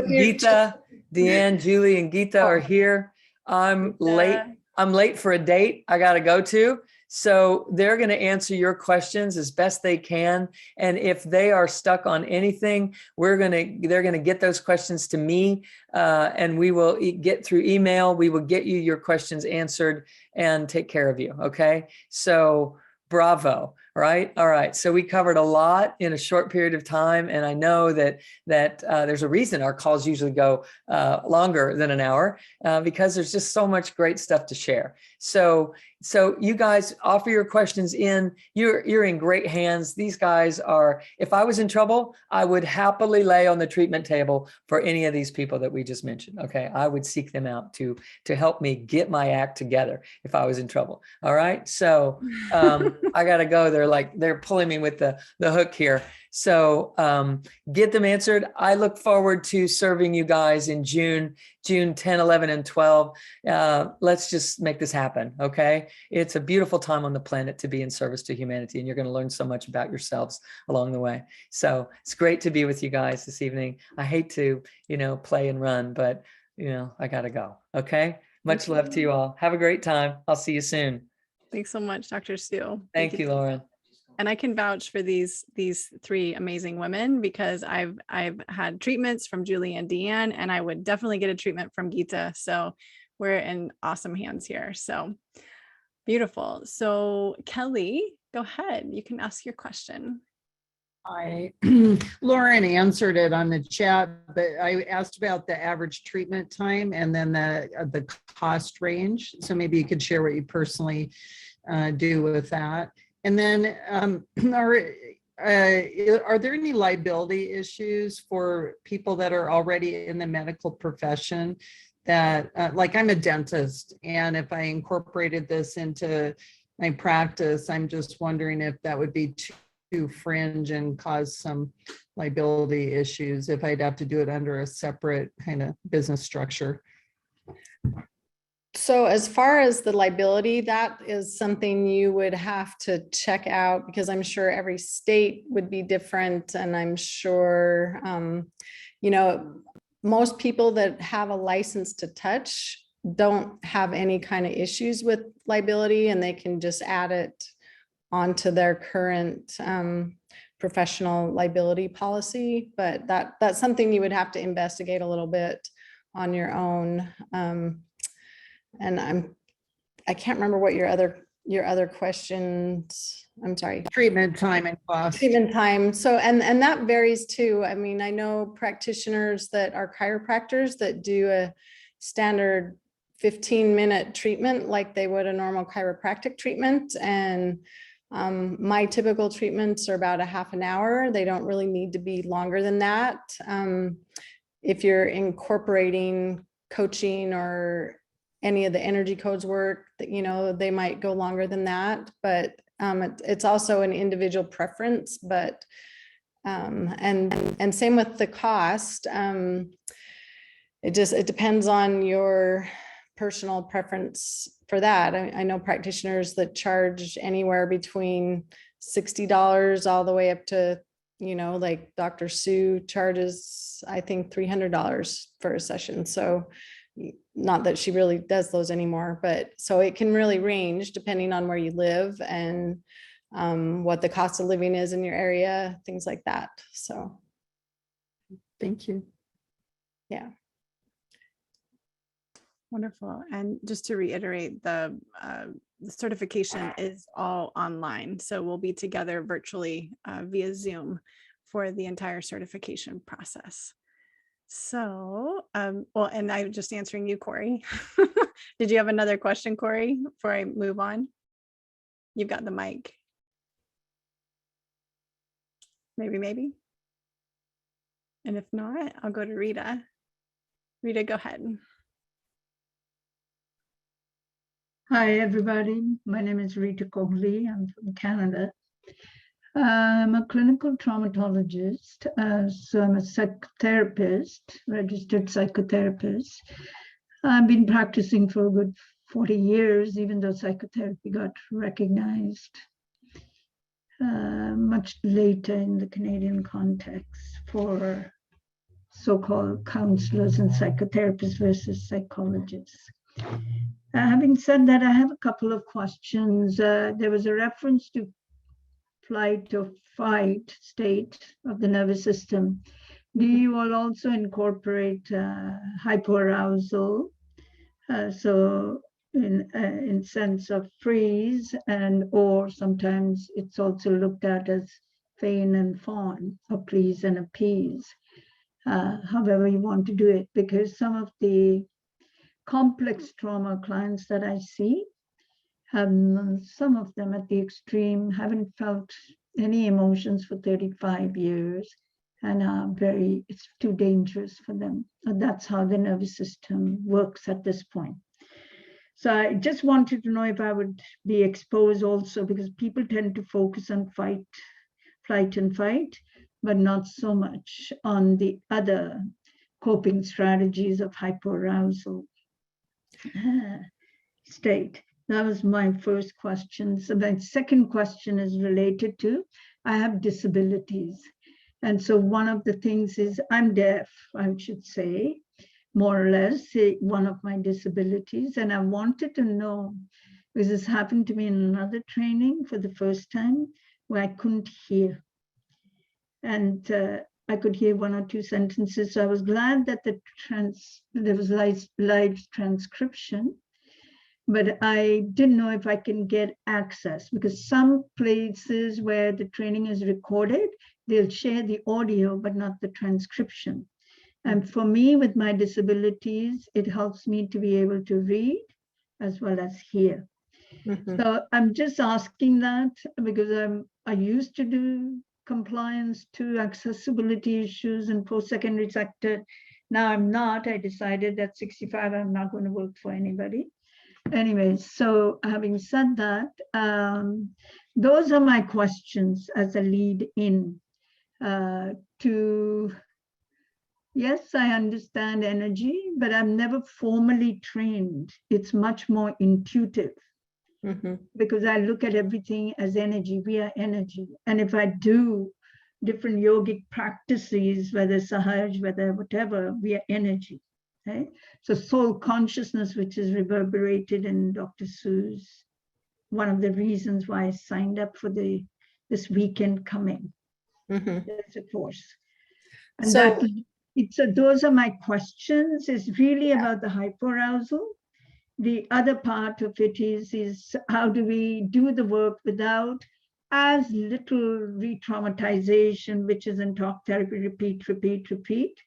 if Geeta. Deanne, Julie, and Geeta are here. I'm late. I'm late for a date I got to go to. So they're going to answer your questions as best they can. And if they are stuck on anything, they're going to get those questions to me, and we will get through email. We will get you your questions answered and take care of you. Okay. So bravo. Right. All right. So we covered a lot in a short period of time. And I know that there's a reason our calls usually go longer than an hour, because there's just so much great stuff to share. So you guys offer your questions in. You're in great hands. These guys are, if I was in trouble, I would happily lay on the treatment table for any of these people that we just mentioned. Okay. I would seek them out to help me get my act together if I was in trouble. All right. So I got to go. They're pulling me with the hook here. So get them answered. I look forward to serving you guys in June 10, 11, and 12. Let's just make this happen. Okay. It's a beautiful time on the planet to be in service to humanity, and you're going to learn so much about yourselves along the way. So it's great to be with you guys this evening. I hate to, play and run, but I got to go. Okay. Much love to you all. Have a great time. I'll see you soon. Thanks so much, Dr. Steele. Thank you, Lauren. And I can vouch for these three amazing women because I've had treatments from Julie and Deanne, and I would definitely get a treatment from Geeta. So we're in awesome hands here. So beautiful. So Kelly, go ahead. You can ask your question. Lauren answered it on the chat, but I asked about the average treatment time and then the cost range. So maybe you could share what you personally do with that. And then are there any liability issues for people that are already in the medical profession that, like I'm a dentist, and if I incorporated this into my practice, I'm just wondering if that would be too fringe and cause some liability issues if I'd have to do it under a separate kind of business structure. So as far as the liability, that is something you would have to check out, because I'm sure every state would be different. And I'm sure, most people that have a license to touch don't have any kind of issues with liability, and they can just add it onto their current professional liability policy. But that's something you would have to investigate a little bit on your own. And I can't remember what your other questions. I'm sorry. Treatment time and cost. Treatment time. So, and that varies too. I mean, I know practitioners that are chiropractors that do a standard 15-minute treatment like they would a normal chiropractic treatment. And my typical treatments are about a half an hour. They don't really need to be longer than that. If you're incorporating coaching or any of the energy codes work, that they might go longer than that, but it's also an individual preference. But and same with the cost. It depends on your personal preference for that. I know practitioners that charge anywhere between $60 all the way up to, like Dr. Sue charges, I think $300 for a session. So not that she really does those anymore, but so it can really range depending on where you live. And what the cost of living is in your area, things like that. So, Thank you. yeah. Wonderful. And just to reiterate, the certification is all online. So we'll be together virtually via Zoom for the entire certification process. So, well, and I'm just answering you, Corey. Did you have another question, Corey, before I move on? You've got the mic. Maybe. And if not, I'll go to Rita. Rita, go ahead. Hi, everybody. My name is Rita Cogley. I'm from Canada. I'm a clinical traumatologist. So I'm a psychotherapist, registered psychotherapist. I've been practicing for a good 40 years, even though psychotherapy got recognized much later in the Canadian context for so-called counselors and psychotherapists versus psychologists. Having said that, I have a couple of questions. There was a reference to flight or fight state of the nervous system. Do you all also incorporate hypoarousal? So in sense of freeze, and or sometimes it's also looked at as feign and fawn, or please and appease, however you want to do it, because some of the complex trauma clients that I see have, some of them at the extreme, haven't felt any emotions for 35 years and are it's too dangerous for them. That's how the nervous system works at this point. So I just wanted to know if I would be exposed also, because people tend to focus on flight and fight, but not so much on the other coping strategies of hypoarousal state. That was my first question. So my second question is related to, I have disabilities. And so one of the things is I'm deaf, I should say, more or less, one of my disabilities. And I wanted to know, because this happened to me in another training for the first time, where I couldn't hear. And I could hear one or two sentences. So I was glad that there was live transcription, but I didn't know if I can get access, because some places where the training is recorded, they'll share the audio, but not the transcription. And for me, with my disabilities, it helps me to be able to read as well as hear. So I'm just asking that because I used to do compliance to accessibility issues in post-secondary sector. Now I'm not. I decided at 65, I'm not going to work for anybody. Anyway, so having said that, those are my questions as a lead in to, yes, I understand energy, but I'm never formally trained. It's much more intuitive. Because I look at everything as energy. We are energy. And if I do different yogic practices, whether Sahaj, whether whatever, we are energy. Okay? So soul consciousness, which is reverberated in Dr. Sue's, one of the reasons why I signed up for this weekend coming. There's a course. And so those are my questions. It's really about the hypoarousal. The other part of it is how do we do the work without as little re-traumatization, which is in talk therapy, repeat.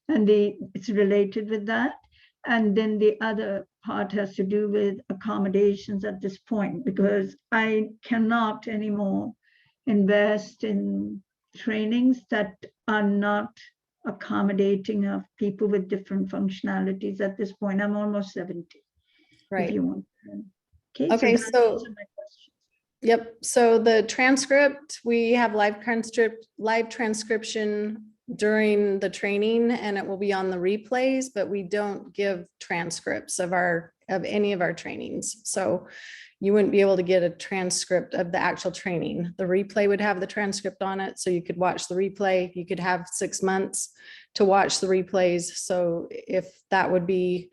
And it's related with that. And then the other part has to do with accommodations at this point, because I cannot anymore invest in trainings that are not accommodating of people with different functionalities at this point. I'm almost 70. Right. If you want. Okay. So yep. So the transcript, we have live transcription during the training, and it will be on the replays, but we don't give transcripts of any of our trainings. So you wouldn't be able to get a transcript of the actual training. The replay would have the transcript on it, so you could watch the replay. You could have 6 months to watch the replays. So if that would be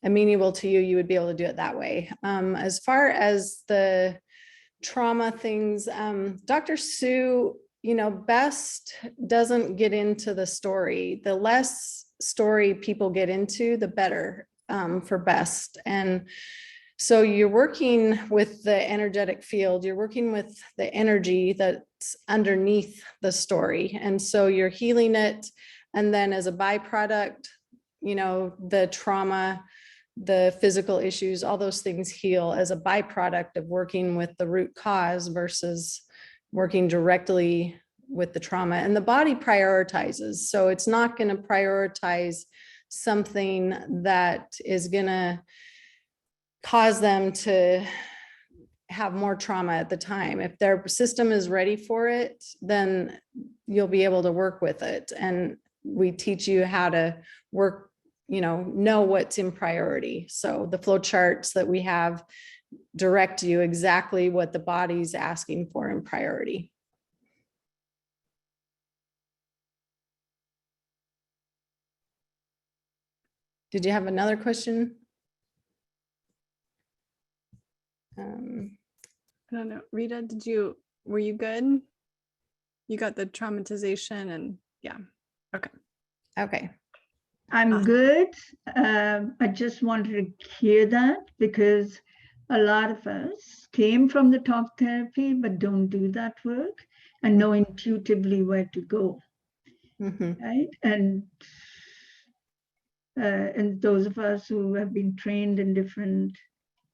amenable to you, you would be able to do it that way. As far as the trauma things, Dr. Sue, B.E.S.T doesn't get into the story. The less story people get into, the better for B.E.S.T. And so you're working with the energetic field, you're working with the energy that's underneath the story. And so you're healing it. And then as a byproduct, the trauma, the physical issues, all those things heal as a byproduct of working with the root cause versus working directly with the trauma. And the body prioritizes. So it's not going to prioritize something that is going to cause them to have more trauma at the time. If their system is ready for it, then you'll be able to work with it. And we teach you how to work, know what's in priority. So the flow charts that we have direct you exactly what the body's asking for in priority. Did you have another question? I don't know. Rita, were you good? You got the traumatization and yeah. Okay. Okay. I'm good. I just wanted to hear that because a lot of us came from the talk therapy, but don't do that work and know intuitively where to go. Right. And those of us who have been trained in different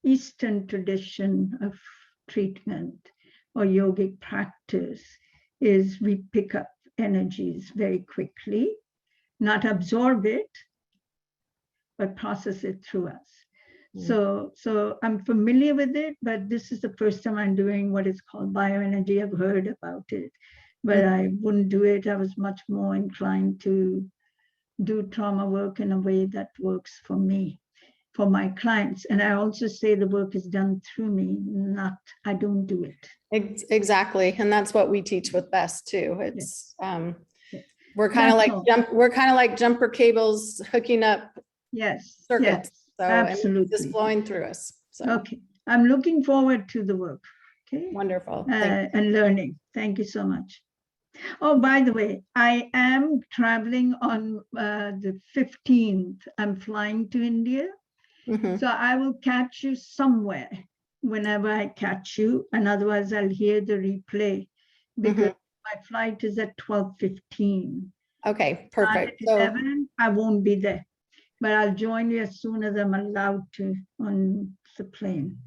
Eastern tradition of treatment or yogic practice is we pick up energies very quickly, not absorb it, but process it through us. So I'm familiar with it, but this is the first time I'm doing what is called bioenergy. I've heard about it, but I wouldn't do it. I was much more inclined to do trauma work in a way that works for me, for my clients. And I also say the work is done through me, not I don't do it. Exactly. And that's what we teach with B.E.S.T too. It's we're kind of like jumper cables hooking up circuits. So absolutely. It's just flowing through us. So okay. I'm looking forward to the work. Okay. Wonderful. And learning. Thank you so much. Oh, by the way, I am traveling on the 15th. I'm flying to India. So I will catch you somewhere whenever I catch you. And otherwise I'll hear the replay because my flight is at 12:15. Okay, perfect. So 11, I won't be there, but I'll join you as soon as I'm allowed to on the plane.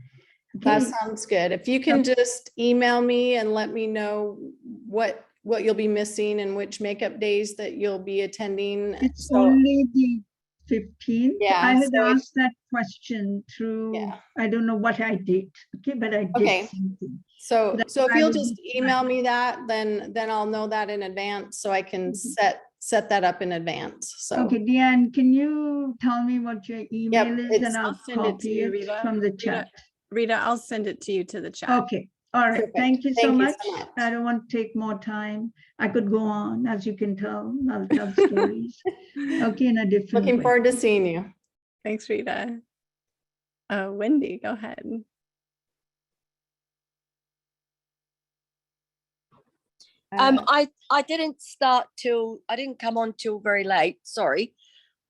Okay? That sounds good. If you can just email me and let me know what you'll be missing and which makeup days that you'll be attending. It's only the 15th. Yeah, I had asked that question through, I don't know what I did. Okay, but I did something. So if you'll just email me that, then I'll know that in advance so I can set that up in advance. So okay, Deanne, can you tell me what your email is and I'll copy it from the chat. Rita, I'll send it to you to the chat. Okay. All right. Perfect. Thank you so much. I don't want to take more time. I could go on, as you can tell. I'll tell stories. Okay, in a different Looking way. forward to seeing you. Thanks, Rita. Wendy, go ahead. I didn't come on till very late. Sorry.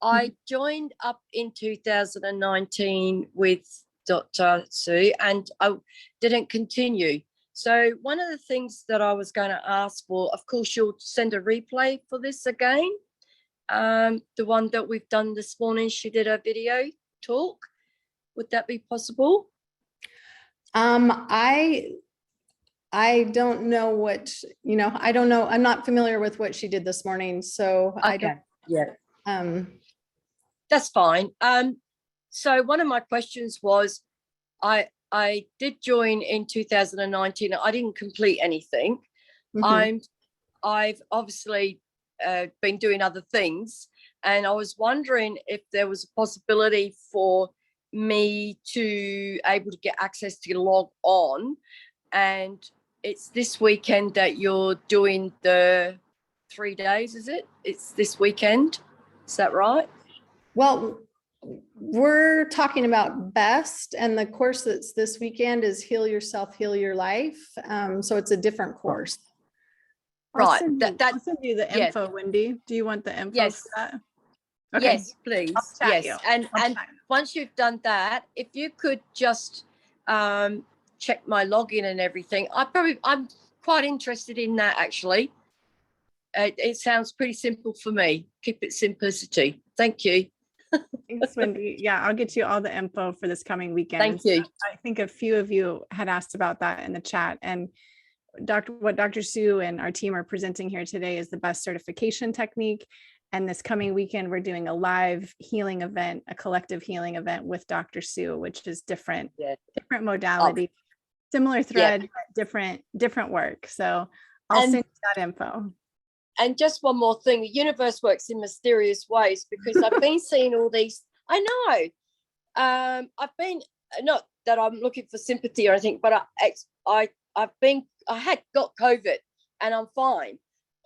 I joined up in 2019 with Dr. Sue and I didn't continue. So one of the things that I was going to ask for, of course, you'll send a replay for this again. The one that we've done this morning, she did a video talk. Would that be possible? I don't know what, I don't know. I'm not familiar with what she did this morning. So I don't. Yeah. That's fine. So one of my questions was, I did join in 2019. I didn't complete anything. I've obviously been doing other things, and I was wondering if there was a possibility for me to able to get access to log on. And it's this weekend that you're doing the 3 days, is it? It's this weekend. Is that right? Well, We're talking about B.E.S.T, and the course that's this weekend is Heal Yourself, Heal Your Life. So it's a different course. Right. I'll send you the info, Wendy. Do you want the info for that? Okay. Yes, please. I'll chat you. And once you've done that, if you could just check my login and everything, I'm quite interested in that actually. It sounds pretty simple for me. Keep it simplicity. Thank you. Thanks, Wendy. Yeah, I'll get you all the info for this coming weekend. Thank you. I think a few of you had asked about that in the chat, and what Dr. Sue and our team are presenting here today is the B.E.S.T certification technique. And this coming weekend, we're doing a live healing event, a collective healing event with Dr. Sue, which is different modality, similar thread, but different work. So I'll send you that info. And just one more thing, the universe works in mysterious ways, because I've been seeing all these, I know, I've been, not that I'm looking for sympathy or anything, but I had got COVID and I'm fine.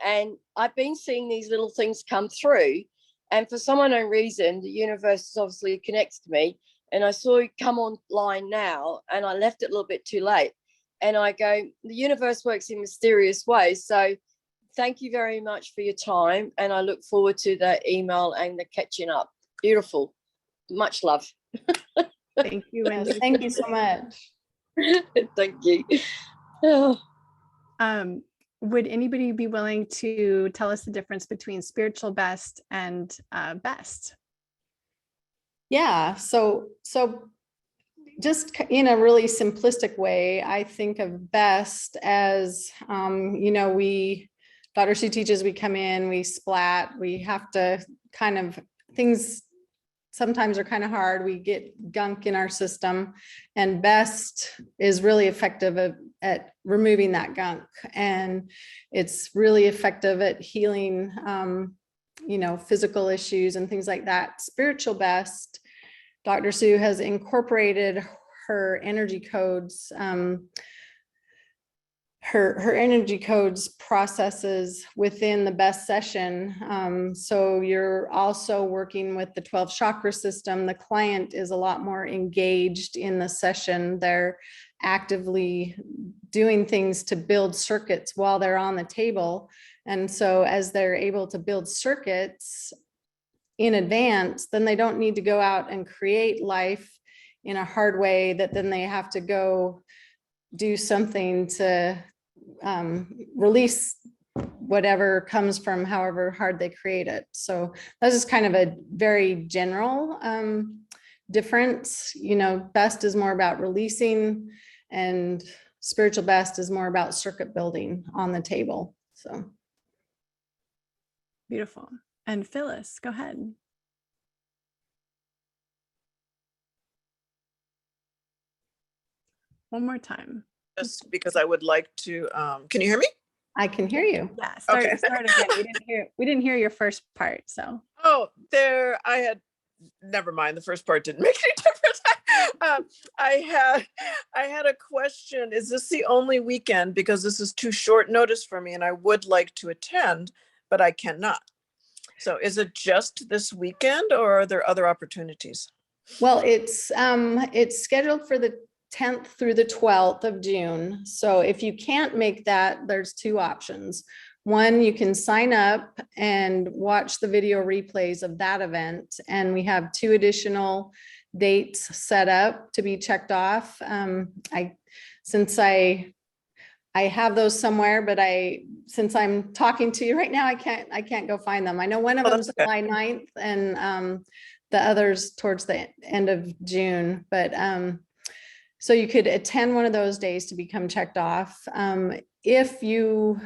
And I've been seeing these little things come through. And for some unknown reason, the universe obviously connects to me. And I saw it come online now, and I left it a little bit too late. And I go, the universe works in mysterious ways. So thank you very much for your time. And I look forward to the email and the catching up. Beautiful. Much love. Thank you, Wendy. Thank you so much. Thank you. Oh. Would anybody be willing to tell us the difference between spiritual B.E.S.T and B.E.S.T? Yeah, so just in a really simplistic way, I think of B.E.S.T as, Dr. Sue teaches, we come in, we splat, we have to kind of, things sometimes are kind of hard, we get gunk in our system, and B.E.S.T is really effective at removing that gunk, and it's really effective at healing, physical issues and things like that. Spiritual B.E.S.T, Dr. Sue has incorporated her energy codes, her energy codes processes within the B.E.S.T session. So you're also working with the 12 chakra system. The client is a lot more engaged in the session. They're actively doing things to build circuits while they're on the table. And so as they're able to build circuits in advance, then they don't need to go out and create life in a hard way that then they have to go do something to release whatever comes from however hard they create it. So that's just kind of a very general difference. B.E.S.T is more about releasing, and spiritual B.E.S.T is more about circuit building on the table. So beautiful. And Phyllis, go ahead. One more time. Just because I would like to, can you hear me? I can hear you. Yeah, start again. We didn't hear your first part, so. Oh, never mind. The first part didn't make any difference. I had a question. Is this the only weekend? Because this is too short notice for me and I would like to attend, but I cannot. So is it just this weekend, or are there other opportunities? Well, it's scheduled for the 10th through the 12th of June. So if you can't make that, there's two options. One, you can sign up and watch the video replays of that event. And we have 2 additional dates set up to be checked off. Since I have those somewhere, but since I'm talking to you right now, I can't go find them. I know one of them's July 9th and the others towards the end of June, but so you could attend one of those days to become checked off. If you're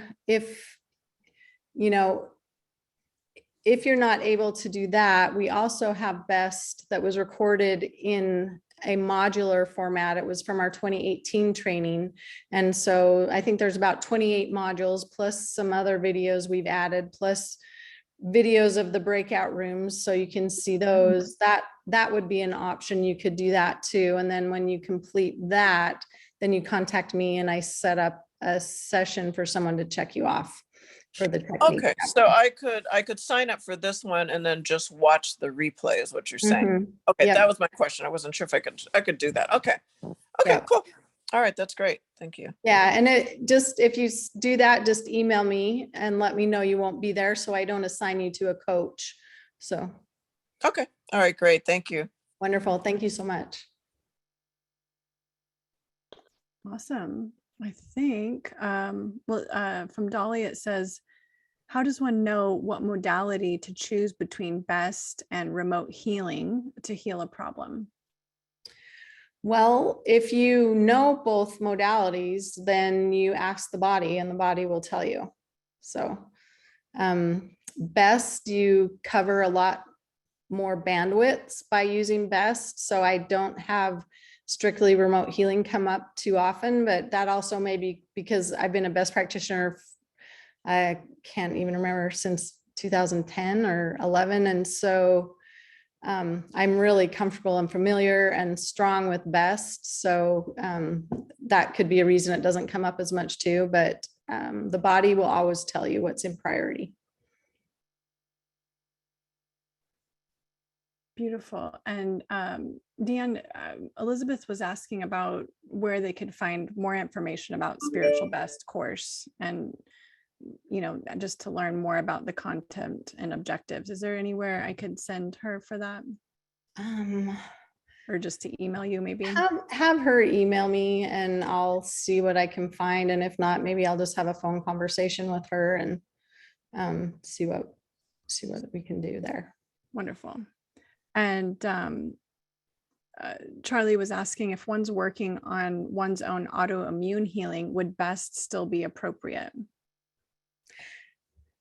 not able to do that, we also have B.E.S.T that was recorded in a modular format. It was from our 2018 training. And so I think there's about 28 modules plus some other videos we've added, plus videos of the breakout rooms. So you can see those. That would be an option. You could do that too. And then when you complete that, then you contact me and I set up a session for someone to check you off. for the technique. Okay, so I could sign up for this one and then just watch the replay is what you're saying. Mhm. Okay, Yep. that was my question. I wasn't sure if I could do that. Okay. Okay, Yep. cool. All right, that's great. Thank you. Yeah, and it just, if you do that, just email me and let me know you won't be there so I don't assign you to a coach. So Okay. All right, great. Thank you. wonderful. Thank you so much. Awesome. I think, from Dolly, it says, how does one know what modality to choose between BEST and remote healing to heal a problem? Well, if you know both modalities, then you ask the body and the body will tell you. So BEST, you cover a lot more bandwidths by using BEST. So I don't have strictly remote healing come up too often, but that also may be because I've been a BEST practitioner, I can't even remember, since 2010 or 11. And so I'm really comfortable and familiar and strong with BEST. So that could be a reason it doesn't come up as much too, but the body will always tell you what's in priority. Beautiful. And Deanne, Elizabeth was asking about where they could find more information about Spiritual BEST course and, just to learn more about the content and objectives. Is there anywhere I could send her for that? Or just to email you maybe? Have her email me and I'll see what I can find. And if not, maybe I'll just have a phone conversation with her and see what we can do there. Wonderful. And Charlie was asking if one's working on one's own autoimmune healing, would BEST still be appropriate?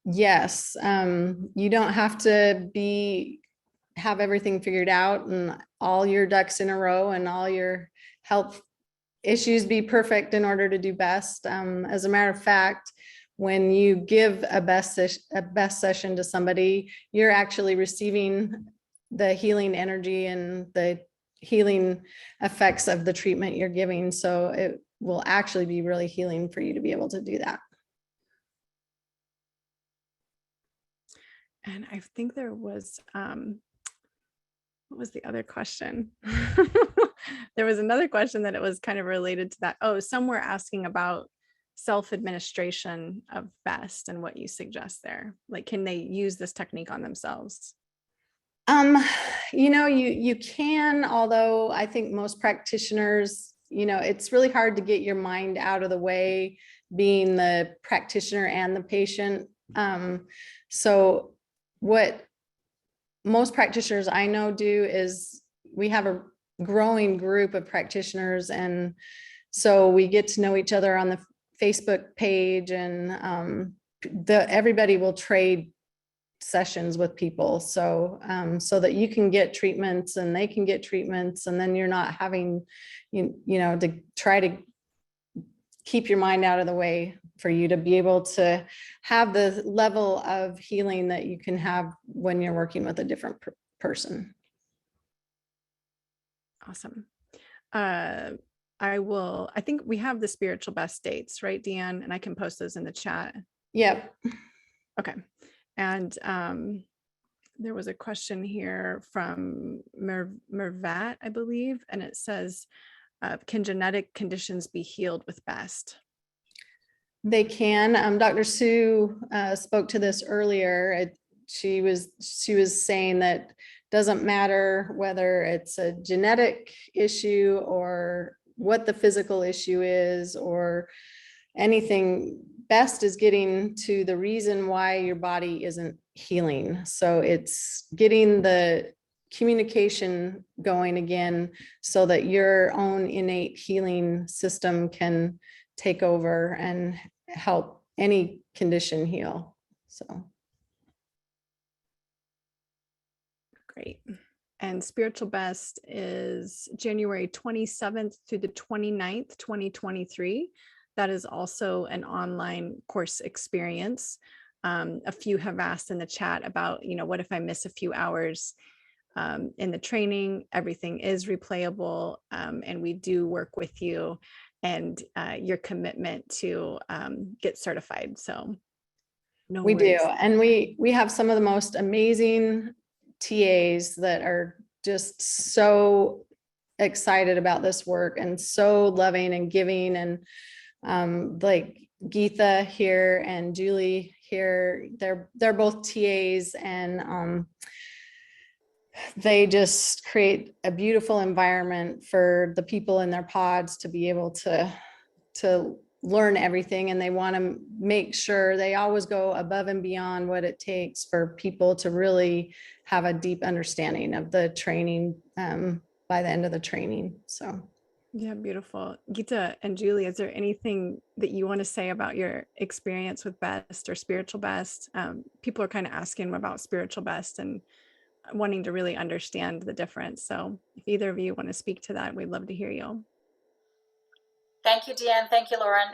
Yes, you don't have to have everything figured out and all your ducks in a row and all your health issues be perfect in order to do BEST. As a matter of fact, when you give a BEST session to somebody, you're actually receiving the healing energy and the healing effects of the treatment you're giving. So it will actually be really healing for you to be able to do that. And I think there was, what was the other question? There was another question that it was kind of related to that. Oh, some were asking about self-administration of BEST and what you suggest there. Like, can they use this technique on themselves? You can, although I think most practitioners, it's really hard to get your mind out of the way being the practitioner and the patient. So what most practitioners I know do is we have a growing group of practitioners. And so we get to know each other on the Facebook page and everybody will trade sessions with people. So that you can get treatments and they can get treatments. And then you're not having, to try to keep your mind out of the way for you to be able to have the level of healing that you can have when you're working with a different person. Awesome. I think we have the Spiritual BEST dates, right, Deanne? And I can post those in the chat. Yep. Okay. And there was a question here from Mervat, I believe, and it says, can genetic conditions be healed with BEST? They can. Dr. Sue spoke to this earlier. She was saying that doesn't matter whether it's a genetic issue or what the physical issue is or anything. BEST is getting to the reason why your body isn't healing. So it's getting the communication going again so that your own innate healing system can take over and help any condition heal. So great. And Spiritual BEST is January 27th to the 29th, 2023. That is also an online course experience. A few have asked in the chat about, what if I miss a few hours in the training? Everything is replayable, and we do work with you and your commitment to get certified. So No We worries. do. And we have some of the most amazing TAs that are just so excited about this work and so loving and giving, and like Geetha here and Julie here, they're both TAs, and they just create a beautiful environment for the people in their pods to be able to learn everything. And they want to make sure they always go above and beyond what it takes for people to really have a deep understanding of the training by the end of the training. So yeah, beautiful. Geeta and Julie, is there anything that you want to say about your experience with BEST or spiritual BEST? People are kind of asking about spiritual BEST and wanting to really understand the difference. So if either of you want to speak to that, we'd love to hear you. Thank you, Deanne. Thank you, Lauren.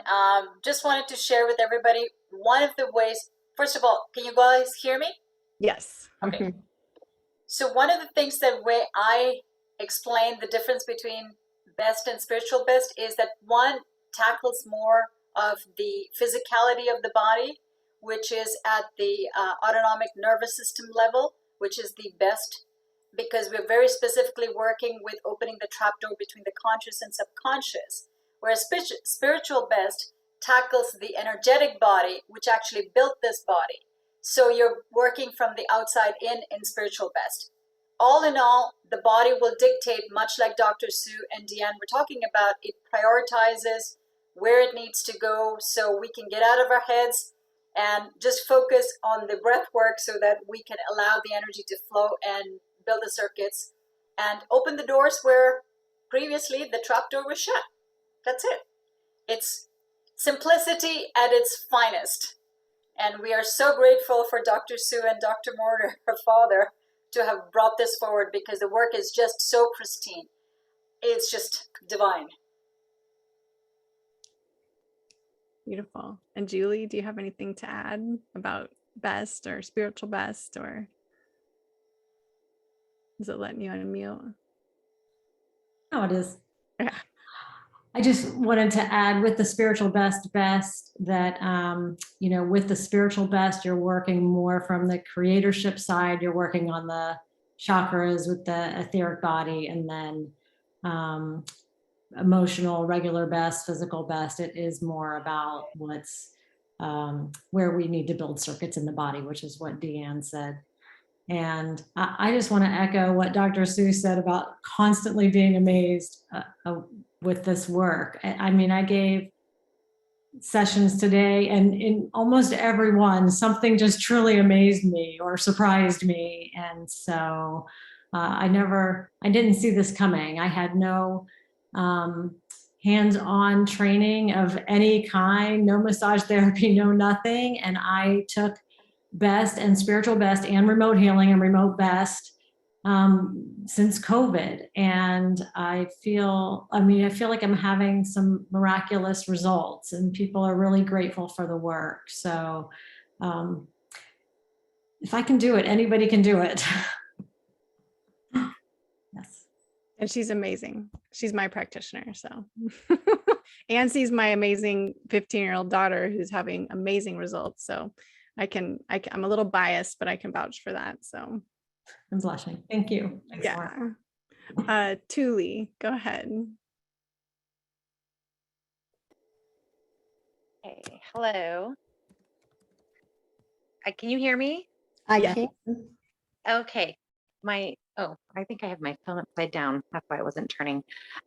Just wanted to share with everybody one of the ways. First of all, can you guys hear me? Yes. Okay. So one of the things that way I explain the difference between BEST and spiritual BEST is that one tackles more of the physicality of the body, which is at the autonomic nervous system level, which is the BEST, because we're very specifically working with opening the trapdoor between the conscious and subconscious. Whereas spiritual BEST tackles the energetic body, which actually built this body. So you're working from the outside in spiritual BEST. All in all, the body will dictate, much like Dr. Sue and Deanne were talking about, it prioritizes where it needs to go so we can get out of our heads and just focus on the breath work so that we can allow the energy to flow and build the circuits and open the doors where previously the trapdoor was shut. That's it. It's simplicity at its finest. And we are so grateful for Dr. Sue and Dr. Mortar, her father, to have brought this forward because the work is just so pristine. It's just divine. Beautiful. And Julie, do you have anything to add about BEST or spiritual BEST, or is it letting you unmute? Oh, it is. Yeah. I just wanted to add with the spiritual BEST that, with the spiritual BEST, you're working more from the creatorship side. You're working on the chakras with the etheric body, and then emotional, regular BEST, physical BEST. It is more about what's where we need to build circuits in the body, which is what Deanne said. And I just want to echo what Dr. Sue said about constantly being amazed with this work. I mean, I gave sessions today, and in almost every one, something just truly amazed me or surprised me. And so I didn't see this coming. I had no hands-on training of any kind, no massage therapy, no nothing. And I took BEST and spiritual BEST and remote healing and remote BEST since COVID. And I feel like I'm having some miraculous results, and people are really grateful for the work. So if I can do it, anybody can do it. Yes. And she's amazing. She's my practitioner. So, and she's my amazing 15-year-old daughter who's having amazing results. So I'm a little biased, but I can vouch for that. So I'm blushing. Thank you. Excellent. Yeah. Tuli, go ahead. Hey, hello. Can you hear me? I can. Okay. I think I have my phone upside down. That's why I wasn't turning.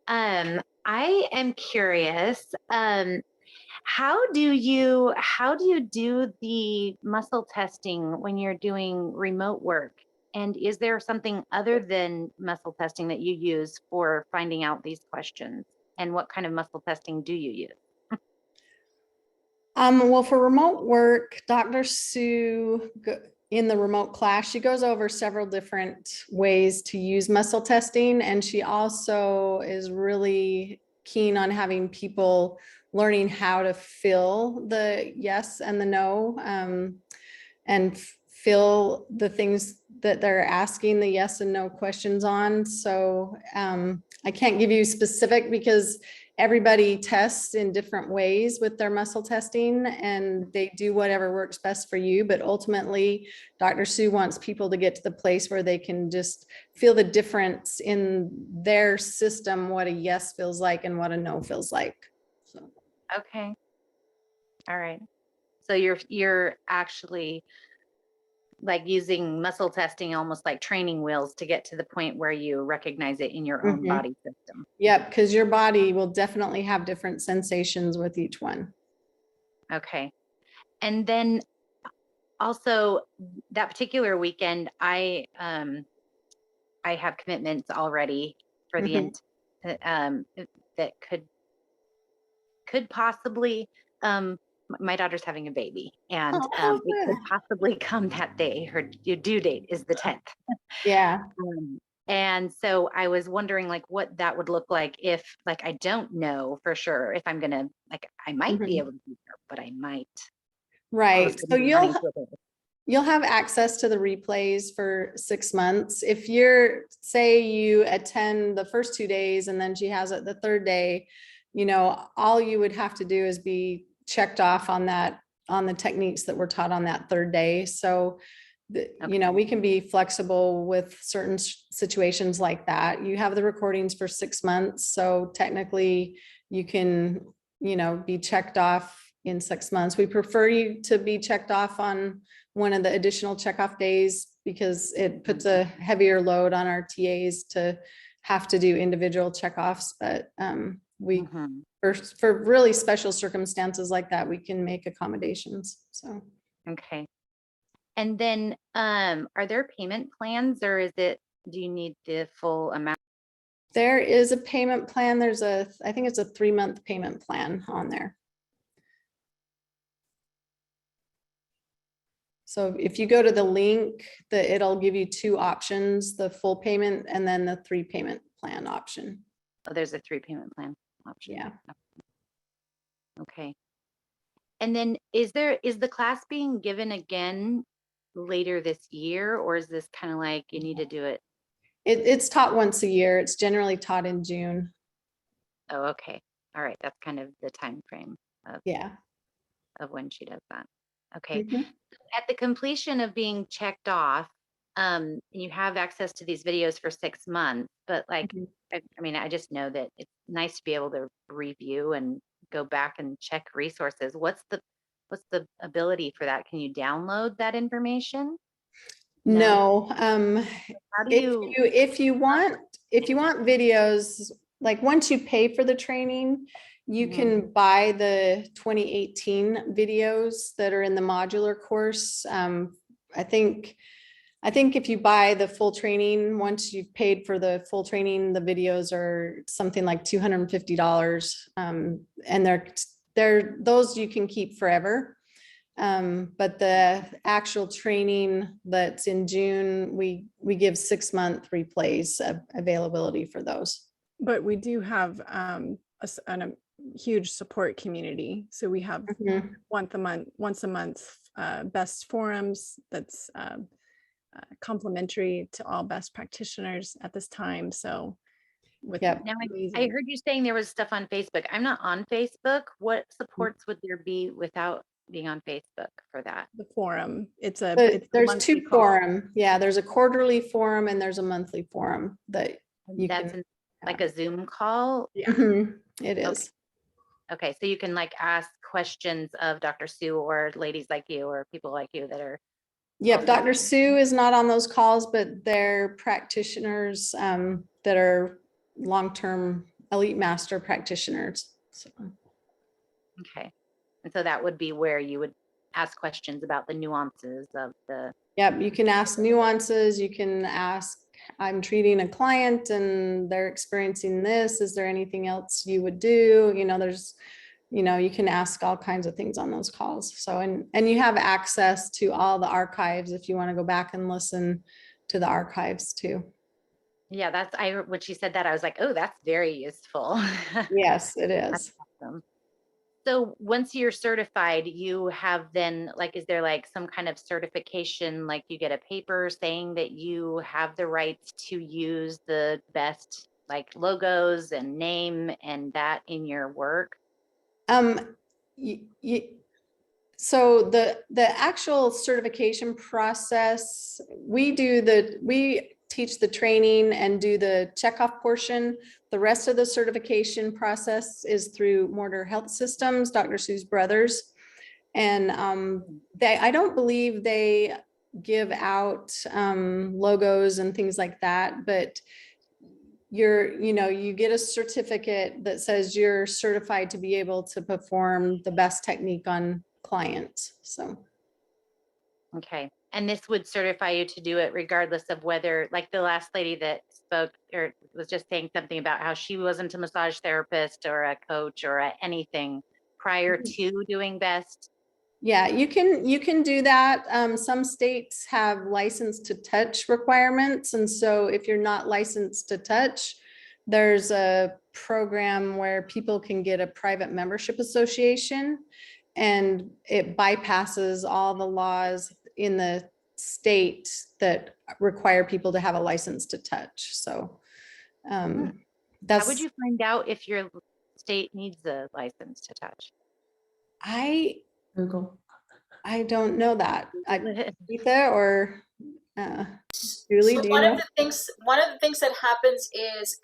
I am curious. How do you do the muscle testing when you're doing remote work? And is there something other than muscle testing that you use for finding out these questions? And what kind of muscle testing do you use? Well, for remote work, Dr. Sue, in the remote class, she goes over several different ways to use muscle testing. And she also is really keen on having people learning how to feel the yes and the no, and feel the things that they're asking the yes and no questions on. So I can't give you specific because everybody tests in different ways with their muscle testing, and they do whatever works best for you. But ultimately, Dr. Sue wants people to get to the place where they can just feel the difference in their system, what a yes feels like and what a no feels like. So. Okay. All right. So you're actually like using muscle testing, almost like training wheels, to get to the point where you recognize it in your own body system. Yep, because your body will definitely have different sensations with each one. Okay. And then also that particular weekend, I have commitments already for the that could possibly my daughter's having a baby, and it could possibly come that day. Her due date is the 10th. Yeah. And so I was wondering like what that would look like if, like, I don't know for sure if I'm gonna, like, I might be able to be there, but I might. Right. So you'll have access to the replays for 6 months. If you're, say you attend the first 2 days and then she has it the third day, you know, all you would have to do is be checked off on that, on the techniques that were taught on that third day. So, you know, we can be flexible with certain situations like that. You have the recordings for 6 months. So technically you can, you know, be checked off in 6 months. We prefer you to be checked off on one of the additional checkoff days because it puts a heavier load on our TAs to have to do individual checkoffs. But we, for really special circumstances like that, we can make accommodations. So. Okay. And then are there payment plans, or is it, do you need the full amount? There is a payment plan. There's a, I think it's a 3-month payment plan on there. So if you go to the link, it'll give you 2 options, the full payment and then the 3 payment plan option. Oh, there's a 3 payment plan option. Yeah. Okay. And then is the class being given again later this year, or is this kind of like you need to do it? It's taught once a year. It's generally taught in June. Oh, okay. All right. That's kind of the time frame of when she does that. Okay. At the completion of being checked off, you have access to these videos for 6 months, but like, I mean, I just know that it's nice to be able to review and go back and check resources. What's the ability for that? Can you download that information? No. How do you, if you want videos, like once you pay for the training, you can buy the 2018 videos that are in the modular course. I think if you buy the full training, once you've paid for the full training, the videos are something like $250. And they're those you can keep forever. But the actual training that's in June, we give 6-month replays availability for those. But we do have a huge support community. So we have once a month BEST forums that's complimentary to all BEST practitioners at this time. So with now I heard you saying there was stuff on Facebook. I'm not on Facebook. What supports would there be without being on Facebook for that? The forum. It's a there's 2 forum. Yeah, there's a quarterly forum and there's a monthly forum that you can like a Zoom call. Yeah, it is. Okay, so you can like ask questions of Dr. Sue or ladies like you or people like you that are. Yep, Dr. Sue is not on those calls, but they're practitioners that are long-term elite master practitioners. So. Okay, and so that would be where you would ask questions about the nuances of the. Yep, you can ask nuances. You can ask, I'm treating a client and they're experiencing this. Is there anything else you would do? You know, there's, you know, you can ask all kinds of things on those calls. So, and you have access to all the archives if you want to go back and listen to the archives too. Yeah, when she said that, I was like, oh, that's very useful. Yes, it is. That's awesome. So once you're certified, you have then, like, is there like some kind of certification, like you get a paper saying that you have the rights to use the BEST like logos and name and that in your work? So the actual certification process, we teach the training and do the checkoff portion. The rest of the certification process is through Mortar Health Systems, Dr. Sue's brothers. And I don't believe they give out logos and things like that, but you get a certificate that says you're certified to be able to perform the best technique on clients. So. Okay. And this would certify you to do it regardless of whether, like the last lady that spoke or was just saying something about how she wasn't a massage therapist or a coach or anything prior to doing BEST. Yeah, you can do that. Some states have license to touch requirements. And so if you're not licensed to touch, there's a program where people can get a private membership association, and it bypasses all the laws in the state that require people to have a license to touch. So how would you find out if your state needs a license to touch? Google. I don't know that. Etha or Julie, So do you one know? of the things that happens is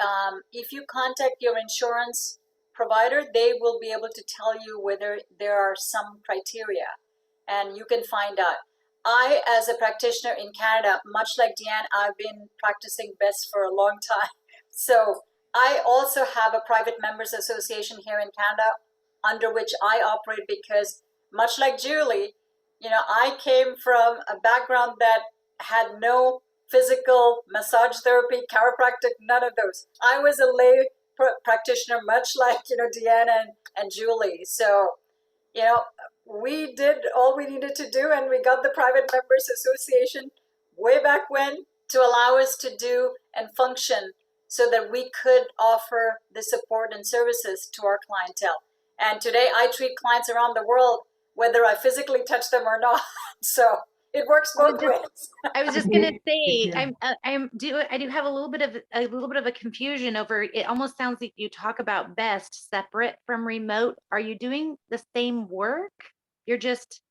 if you contact your insurance provider, they will be able to tell you whether there are some criteria, and you can find out. I, as a practitioner in Canada, much like Deanne, I've been practicing BEST for a long time. So I also have a private members association here in Canada under which I operate, because much like Julie, I came from a background that had no physical massage therapy, chiropractic, none of those. I was a lay practitioner, much like, Deanna and Julie. So, we did all we needed to do, and we got the private members association way back when to allow us to do and function so that we could offer the support and services to our clientele. And today I treat clients around the world, whether I physically touch them or not. So it works both ways. I was just gonna say, I do have a little bit of a confusion over it. Almost sounds like you talk about BEST separate from remote. Are you doing the same work? You're just.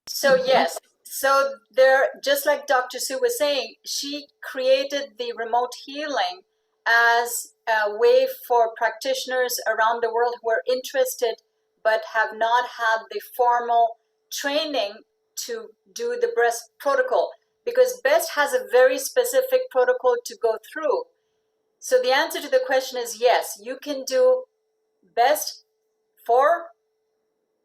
So yes. So there, just like Dr. Sue was saying, she created the remote healing as a way for practitioners around the world who are interested but have not had the formal training to do the BEST protocol, because BEST has a very specific protocol to go through. So the answer to the question is yes, you can do BEST for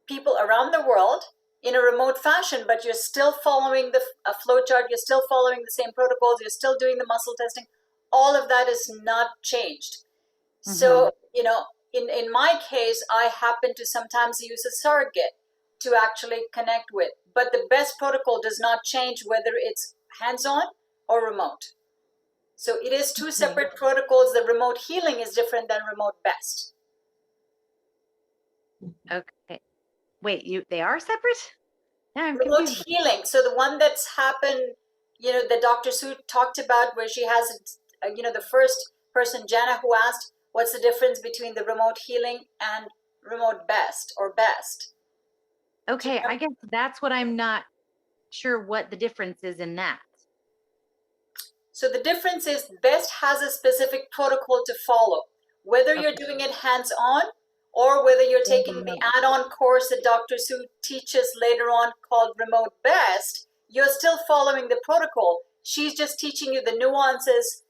people around the world in a remote fashion, but you're still following the flow chart, you're still following the same protocols, you're still doing the muscle testing. All of that is not changed. Mm-hmm. So, in my case, I happen to sometimes use a surrogate to actually connect with, but the BEST protocol does not change whether it's hands-on or remote. So it is two separate protocols. The remote healing is different than remote BEST. Okay. Wait, they are separate? Yeah, I'm remote confused. Healing. So the one that's happened, that Dr. Sue talked about, where she has, the first person, Jana, who asked, what's the difference between the remote healing and remote BEST or BEST? Okay, I guess that's what I'm not sure what the difference is in that. So the difference is BEST has a specific protocol to follow, whether you're doing it hands-on or whether you're taking the add-on course that Dr. Sue teaches later on called Remote BEST. You're still following the protocol. She's just teaching you the nuances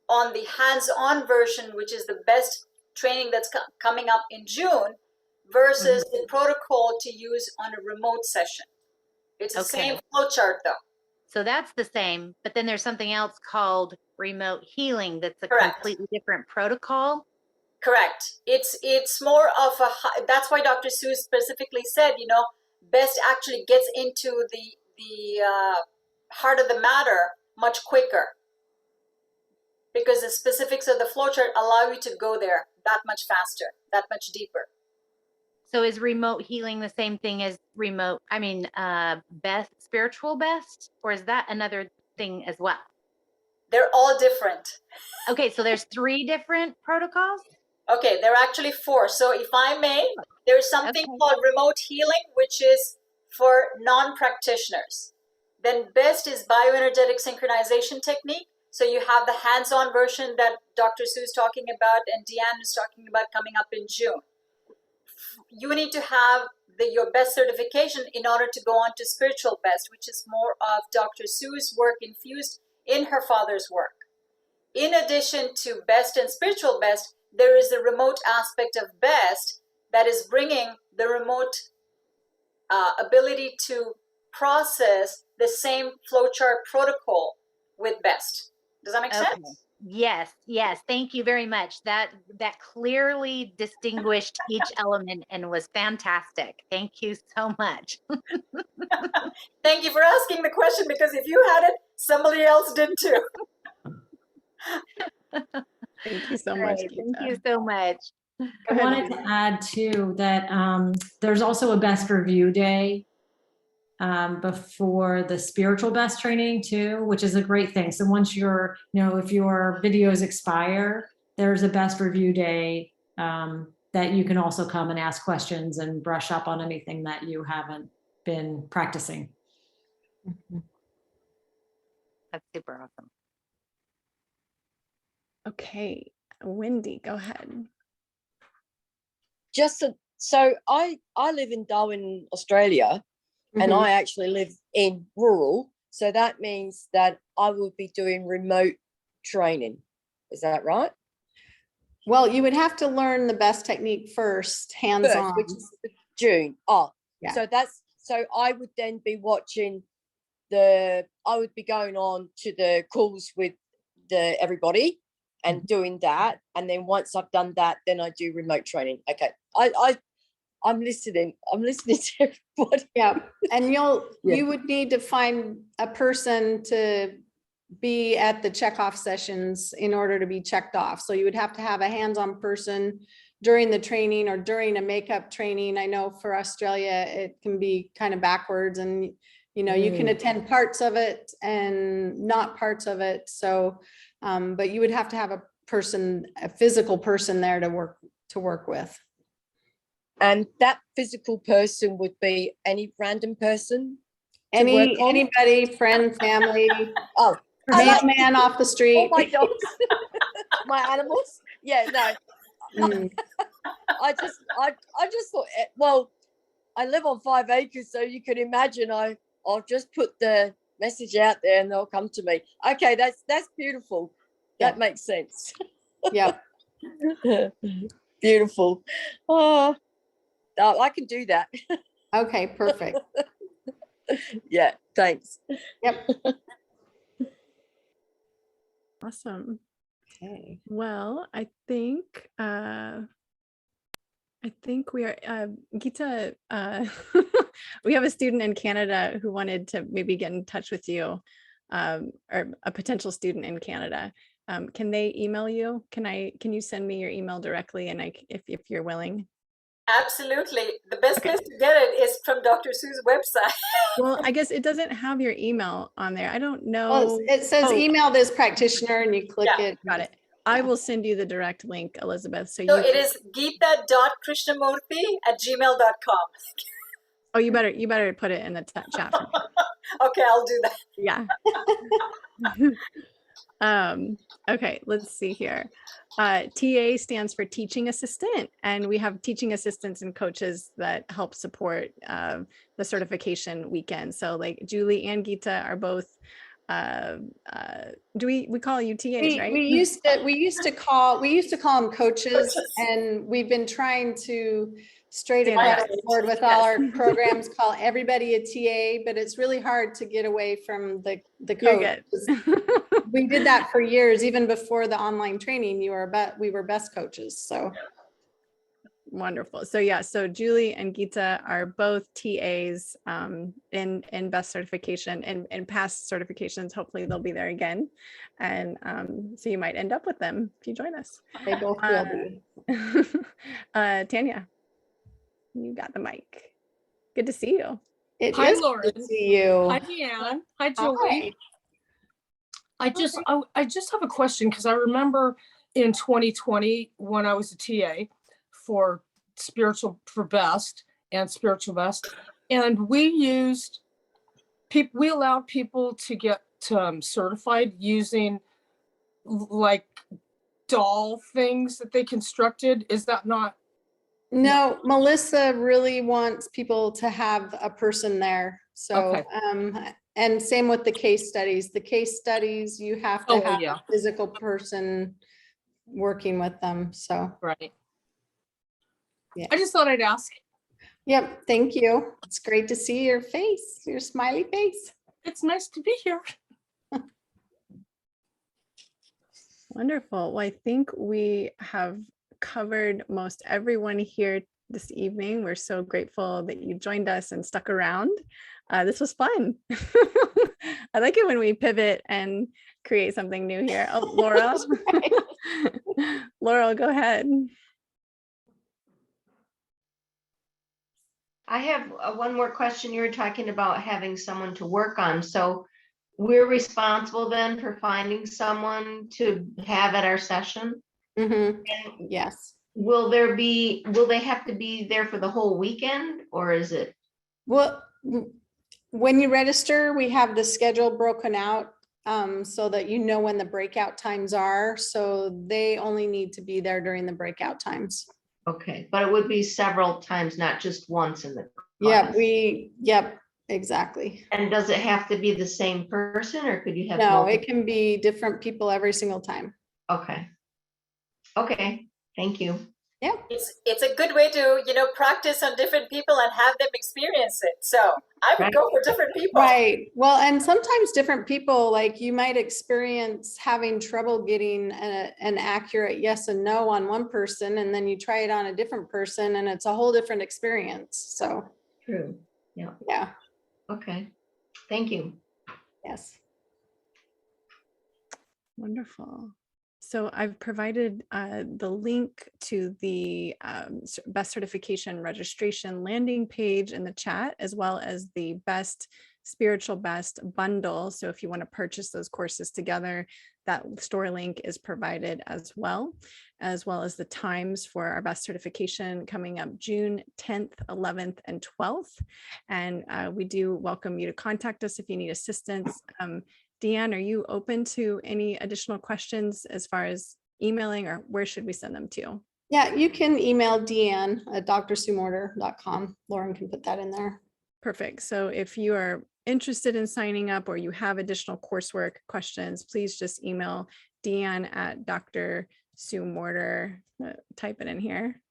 on the hands-on version, which is the BEST training that's coming up in June, versus the protocol to use on a remote session. It's the same flow chart though. So that's the same, but then there's something else called remote healing that's a completely different protocol. Correct. It's more of that's why Dr. Sue specifically said, BEST actually gets into the heart of the matter much quicker, because the specifics of the flowchart allow you to go there that much faster, that much deeper. So is remote healing the same thing as BEST, spiritual BEST, or is that another thing as well? They're all different. Okay, so there's 3 different protocols? Okay, there are actually 4. So if I may, there's something called remote healing, which is for non-practitioners. Then BEST is bioenergetic synchronization technique. So you have the hands-on version that Dr. Sue is talking about and Deanne is talking about coming up in June. You need to have your BEST certification in order to go on to spiritual BEST, which is more of Dr. Sue's work infused in her father's work. In addition to BEST and spiritual BEST, there is the remote aspect of BEST that is bringing the remote ability to process the same flowchart protocol with BEST. Does that make sense? Yes, yes. Thank you very much. That clearly distinguished each element and was fantastic. Thank you so much. Thank you for asking the question, because if you had it, somebody else did too. Thank you so much. Thank you so much. I wanted to add too that there's also a BEST review day before the spiritual BEST training too, which is a great thing. So once you're, if your videos expire, there's a BEST review day that you can also come and ask questions and brush up on anything that you haven't been practicing. That's super awesome. Okay, Wendy, go ahead. So I live in Darwin, Australia, and I actually live in rural. So that means that I will be doing remote training. Is that right? Well, you would have to learn the BEST technique first, hands-on. Which is June. Oh, yeah. So I would then be watching I would be going on to the calls with everybody and doing that. And then once I've done that, then I do remote training. Okay. I'm listening to everybody. Yeah. And you would need to find a person to be at the checkoff sessions in order to be checked off. So you would have to have a hands-on person during the training or during a makeup training. I know for Australia, it can be kind of backwards, and you can attend parts of it and not parts of it. So, but you would have to have a physical person there to work with. And that physical person would be any random person? Anybody, friend, family. Oh, man off the street. Oh, my dogs. My animals. Yeah, no. I just thought, well, I live on 5 acres, so you can imagine I'll just put the message out there and they'll come to me. Okay, that's beautiful. That makes sense. Yeah. Beautiful. Oh, I can do that. Okay, perfect. Yeah, thanks. Yep. Awesome. Okay. Well, I think we are Gita. We have a student in Canada who wanted to maybe get in touch with you, or a potential student in Canada. Can they email you? Can you send me your email directly, and if you're willing? Absolutely. The best place to get it is from Dr. Sue's website. Well, I guess it doesn't have your email on there. I don't know. Well, it says email this practitioner and you click it. Got it. I will send you the direct link, Elizabeth. So it is geeta.krishnamurthy@gmail.com. Oh, you better put it in the chat for me. Okay, I'll do that. Yeah. Okay, let's see here. TA stands for teaching assistant, and we have teaching assistants and coaches that help support the certification weekend. So like Julie and Gita are both do we call you TAs, right? We used to call them coaches, and we've been trying to straight across the board with all our programs call everybody a TA, but it's really hard to get away from the coach. We did that for years, even before the online training. We were BEST coaches. So wonderful. So yeah, so Julie and Gita are both TAs in BEST certification and past certifications. Hopefully they'll be there again, and so you might end up with them if you join us. They both will be. Tanya, you got the mic. Good to see you. Hi, Lauren. Good to see you. Hi, Deanne. Hi, Julie. I just have a question, because I remember in 2020 when I was a TA for BEST and Spiritual Best, and we allowed people to get certified using like doll things that they constructed. Is that not? No, Melissa really wants people to have a person there. So, Okay. And same with the case studies. The case studies, you have to have Yeah. a physical person working with them. So, Right. Yeah. I just thought I'd ask. Yep. Thank you. It's great to see your face, your smiley face. It's nice to be here. Wonderful. Well, I think we have covered most everyone here this evening. We're so grateful that you joined us and stuck around. This was fun. I like it when we pivot and create something new here. Oh, Laura. Laurel, go ahead. I have one more question. You were talking about having someone to work on. So we're responsible then for finding someone to have at our session? Mm-hmm. Yes. Will they have to be there for the whole weekend, or is it? Well, when you register, we have the schedule broken out so that you know when the breakout times are. So they only need to be there during the breakout times. Okay, but it would be several times, not just once in the Yeah, class. yep, exactly. And does it have to be the same person, or could you have No, multiple? it can be different people every single time. Okay. Okay, thank you. Yeah. It's a good way to, practice on different people and have them experience it. So I would go for different people. Right. Well, and sometimes different people, like you might experience having trouble getting an accurate yes and no on one person, and then you try it on a different person and it's a whole different experience. So True. Yeah. Yeah. Okay. Thank you. Yes. Wonderful. So I've provided the link to the BEST certification registration landing page in the chat, as well as the BEST Spiritual BEST bundle. So if you want to purchase those courses together, that store link is provided as well as the times for our BEST certification coming up June 10th, 11th, and 12th. And we do welcome you to contact us if you need assistance. Deanne, are you open to any additional questions as far as emailing, or where should we send them to? Yeah, you can email Deanne at drsuemorter.com. Lauren can put that in there. Perfect. So if you are interested in signing up or you have additional coursework questions, please just email Deanne at drsuemorter, type it in here,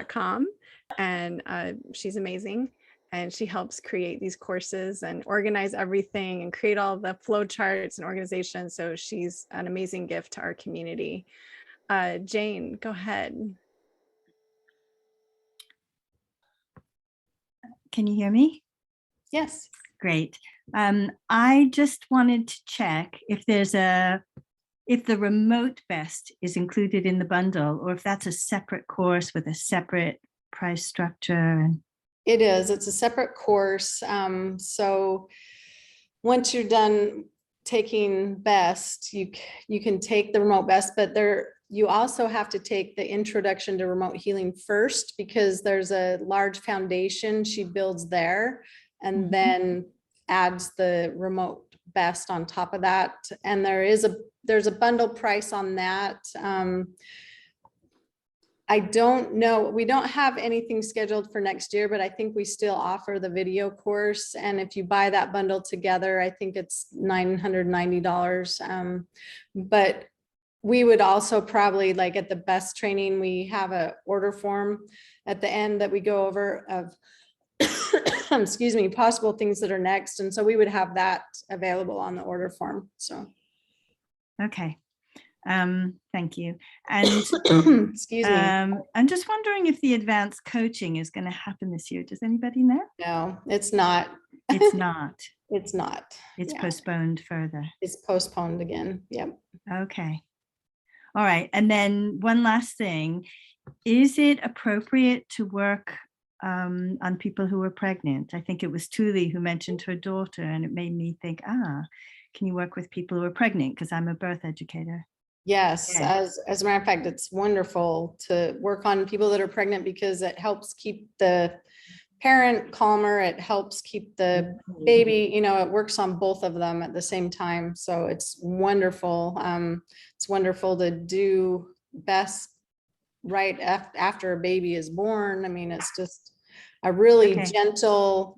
.com. And she's amazing. And she helps create these courses and organize everything and create all the flow charts and organization. So she's an amazing gift to our community. Jane, go ahead. Can you hear me? Yes. Great. I just wanted to check if if the remote BEST is included in the bundle, or if that's a separate course with a separate price structure. It is. It's a separate course. So once you're done taking BEST, you can take the remote BEST, but you also have to take the introduction to remote healing first, because there's a large foundation she builds there, and then adds the remote BEST on top of that. And there's a bundle price on that. I don't know, we don't have anything scheduled for next year, but I think we still offer the video course. And if you buy that bundle together, I think it's $990. But we would also probably, like at the BEST training, we have a order form at the end that we go over of, excuse me, possible things that are next. And so we would have that available on the order form. So. Okay. Thank you. And excuse me. I'm just wondering if the advanced coaching is going to happen this year. Does anybody know? No, it's not. It's not. It's not. It's postponed further. It's postponed again. Yep. Okay. All right. And then one last thing. Is it appropriate to work on people who are pregnant? I think it was Tuli who mentioned her daughter, and it made me think, Can you work with people who are pregnant? Because I'm a birth educator. Yes, Yeah. as a matter of fact, it's wonderful to work on people that are pregnant because it helps keep the parent calmer. It helps keep the baby, you know, it works on both of them at the same time. So it's wonderful. It's wonderful to do BEST right after a baby is born. I mean, it's just a really Okay.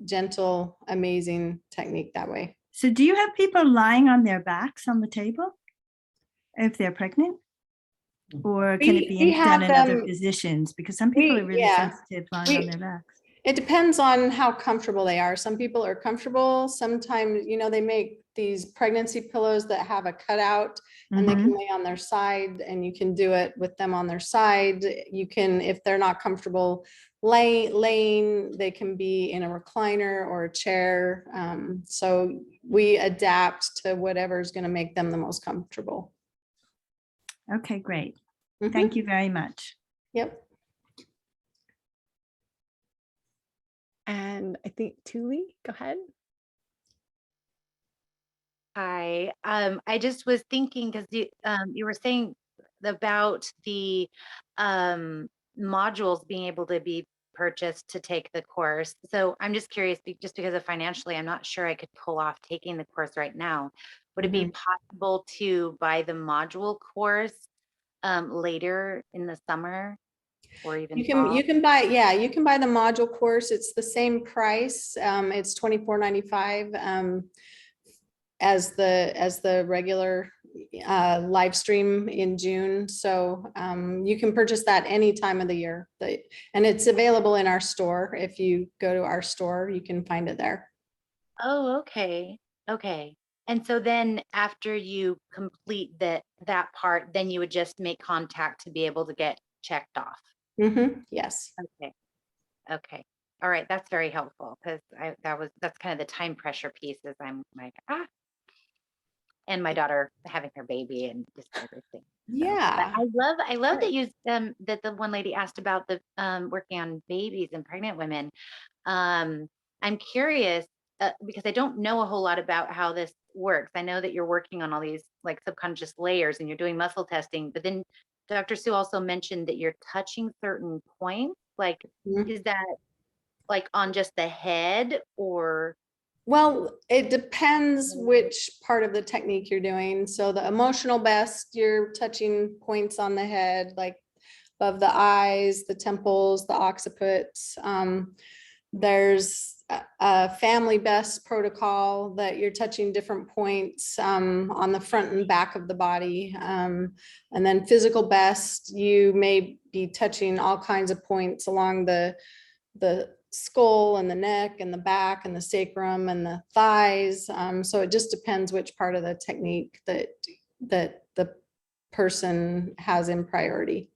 gentle, amazing technique that way. So do you have people lying on their backs on the table if they're pregnant? Or can it be We done have in other them, positions? Because some people are really yeah, sensitive lying on their backs. it depends on how comfortable they are. Some people are comfortable. Sometimes, you know, they make these pregnancy pillows that have a cutout and they can lay on their side, and you can do it with them on their side. You can, if they're not comfortable laying, they can be in a recliner or a chair. So we adapt to whatever is going to make them the most comfortable. Okay, great. Thank you very much. Yep. And I think Tuli, go ahead. Hi, I just was thinking because you were saying about the modules being able to be purchased to take the course. So I'm just curious, just because of financially, I'm not sure I could pull off taking the course right now. Would it be possible to buy the module course later in the summer? Or even you can buy, yeah, you can buy the module course. It's the same price. It's $24.95 as the regular live stream in June. So you can purchase that any time of the year. And it's available in our store. If you go to our store, you can find it there. Oh, okay. Okay. And so then after you complete that part, then you would just make contact to be able to get checked off. Yes. Okay. Okay. All right. That's very helpful because that's kind of the time pressure piece is I'm like, and my daughter having her baby and just everything. Yeah. But I love that you that the one lady asked about the working on babies and pregnant women. I'm curious because I don't know a whole lot about how this works. I know that you're working on all these like subconscious layers and you're doing muscle testing, but then Dr. Sue also mentioned that you're touching certain points. Like, is that like on just the head or? Well, it depends which part of the technique you're doing. So the emotional BEST, you're touching points on the head, like above the eyes, the temples, the occipits. There's a family BEST protocol that you're touching different points on the front and back of the body. And then physical BEST, you may be touching all kinds of points along the skull and the neck and the back and the sacrum and the thighs. So it just depends which part of the technique that the person has in priority.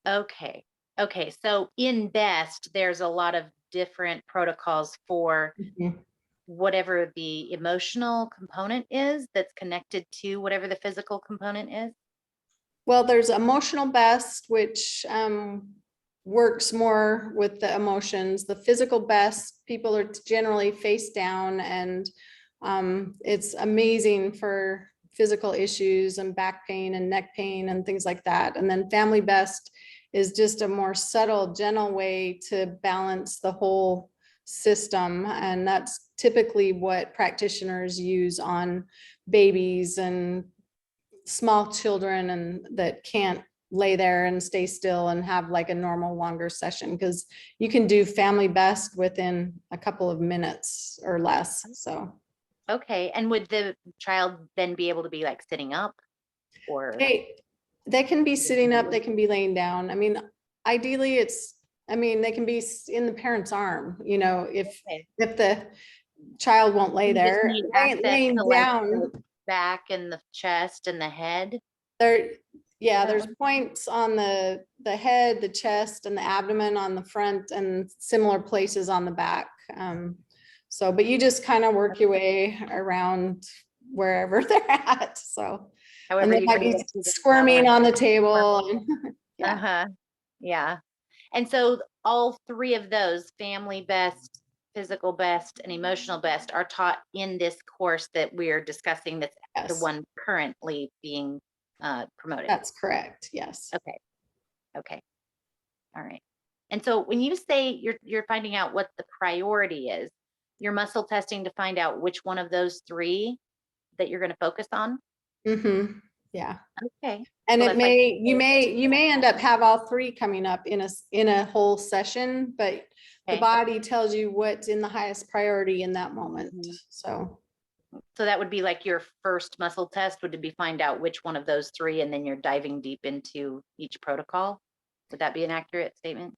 Okay. Okay. So in BEST, there's a lot of different protocols for whatever the emotional component is that's connected to whatever the physical component is. Well, there's emotional BEST, which works more with the emotions. The physical BEST, people are generally face down, and it's amazing for physical issues and back pain and neck pain and things like that. And then family BEST is just a more subtle, gentle way to balance the whole system. And that's typically what practitioners use on babies and small children and that can't lay there and stay still and have like a normal longer session, because you can do family BEST within a couple of minutes or less. So okay. And would the child then be able to be like sitting up or? They can be sitting up, they can be laying down. I mean, ideally they can be in the parent's arm, you know, if the child won't lay there, laying down. Like the back and the chest and the head. There's points on the head, the chest, and the abdomen on the front, and similar places on the back. But you just kind of work your way around wherever they're at. So, however, and they might be squirming on the table. Yeah. And so all three of those, family BEST, physical best and emotional best are taught in this course that we're discussing, that's the Yes. one currently being promoted. That's correct. Yes. Okay. Okay. All right. And so when you say you're finding out what the priority is, you're muscle testing to find out which one of those three that you're going to focus on? Mm-hmm. Yeah. Okay. And So it that's may, like- you may end up have all three coming up in a whole session, but the Okay. body tells you what's in the highest priority in that moment. So that would be like your first muscle test, would it be find out which one of those three, and then you're diving deep into each protocol? Would that be an accurate statement?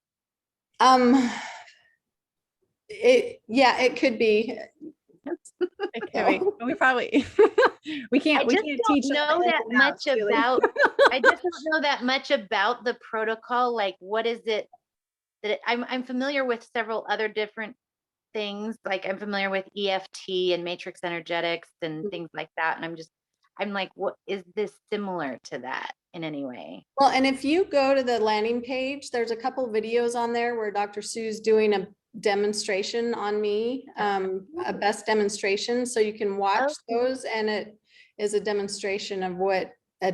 it could be. It could be. We probably we can't teach know that much about I just don't know that much about the protocol. Like, what is it that I'm familiar with several other different things. Like, I'm familiar with EFT and matrix energetics and things like that. And I'm like, what is this similar to that in any way? Well, and if you go to the landing page, there's a couple videos on there where Dr. Sue's doing a demonstration on me, a best demonstration. So you can watch those, and it is a demonstration of what a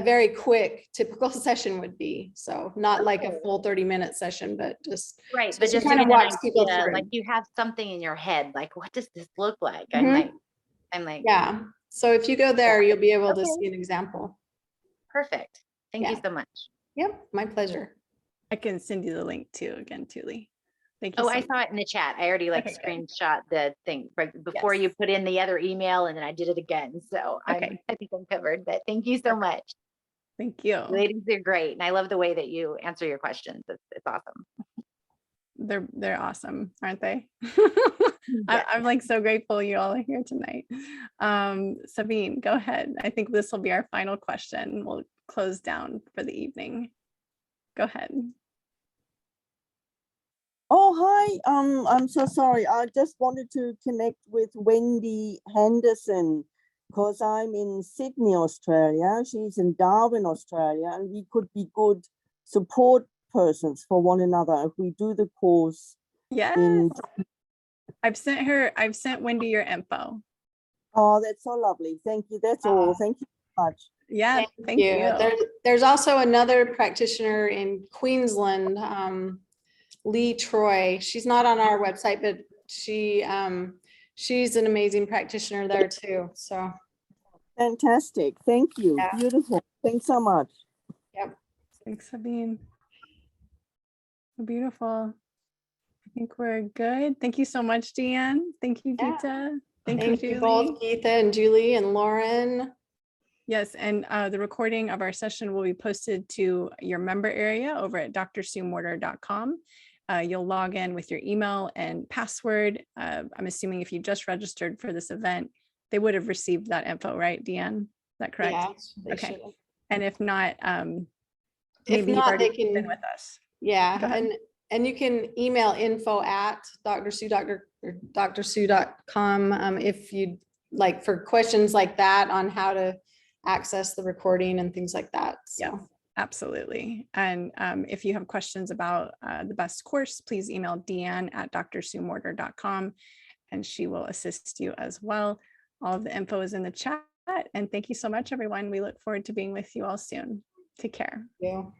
very quick typical session would be. So not like a full 30-minute session, but just right. so But just kind of watch walk people through. like you have something in your head, like, what does this look like? Mhm. I'm like, yeah. So if you go there, you'll be able to see an example. Perfect. Thank you so much. Yep, my pleasure. I can send you the link too again, Julie. Thank you. Oh, I saw it in the chat. I already screenshot the thing right before you put in the other email, and then I did it again. So I think I'm covered, but thank you so much. Thank you. You ladies are great. And I love the way that you answer your questions. It's awesome. They're awesome, aren't they? I'm like so grateful you all are here tonight. Sabine, go ahead. I think this will be our final question. We'll close down for the evening. Go ahead. Oh, hi. I'm so sorry. I just wanted to connect with Wendy Henderson because I'm in Sydney, Australia. She's in Darwin, Australia, and we could be good support persons for one another if we do the course. Yes. I've sent Wendy your info. Oh, that's so lovely. Thank you. That's all. Thank you so much. Yeah, thank you. There's also another practitioner in Queensland, Lee Troy. She's not on our website, but she's an amazing practitioner there too. So fantastic. Thank you. Yeah. Beautiful. Thanks so much. Yep. Thanks, Sabine. Beautiful. I think we're good. Thank you so much, Deanne. Thank you, Geeta. Thank you both, Geeta and Julie and Lauren. Yes, and the recording of our session will be posted to your member area over at drsuemorter.com. You'll log in with your email and password. I'm assuming if you just registered for this event, they would have received that info, right, Deanne? Is that correct? Yeah, okay. And if not, maybe you've already been with us. Yeah, and you can email info@drsue.com if you like for questions like that on how to access the recording and things like that. So. Yeah, absolutely. And if you have questions about the BEST course, please email Deanne at drsuemorter.com and she will assist you as well. All of the info is in the chat. And thank you so much, everyone. We look forward to being with you all soon. Take care. Thank you.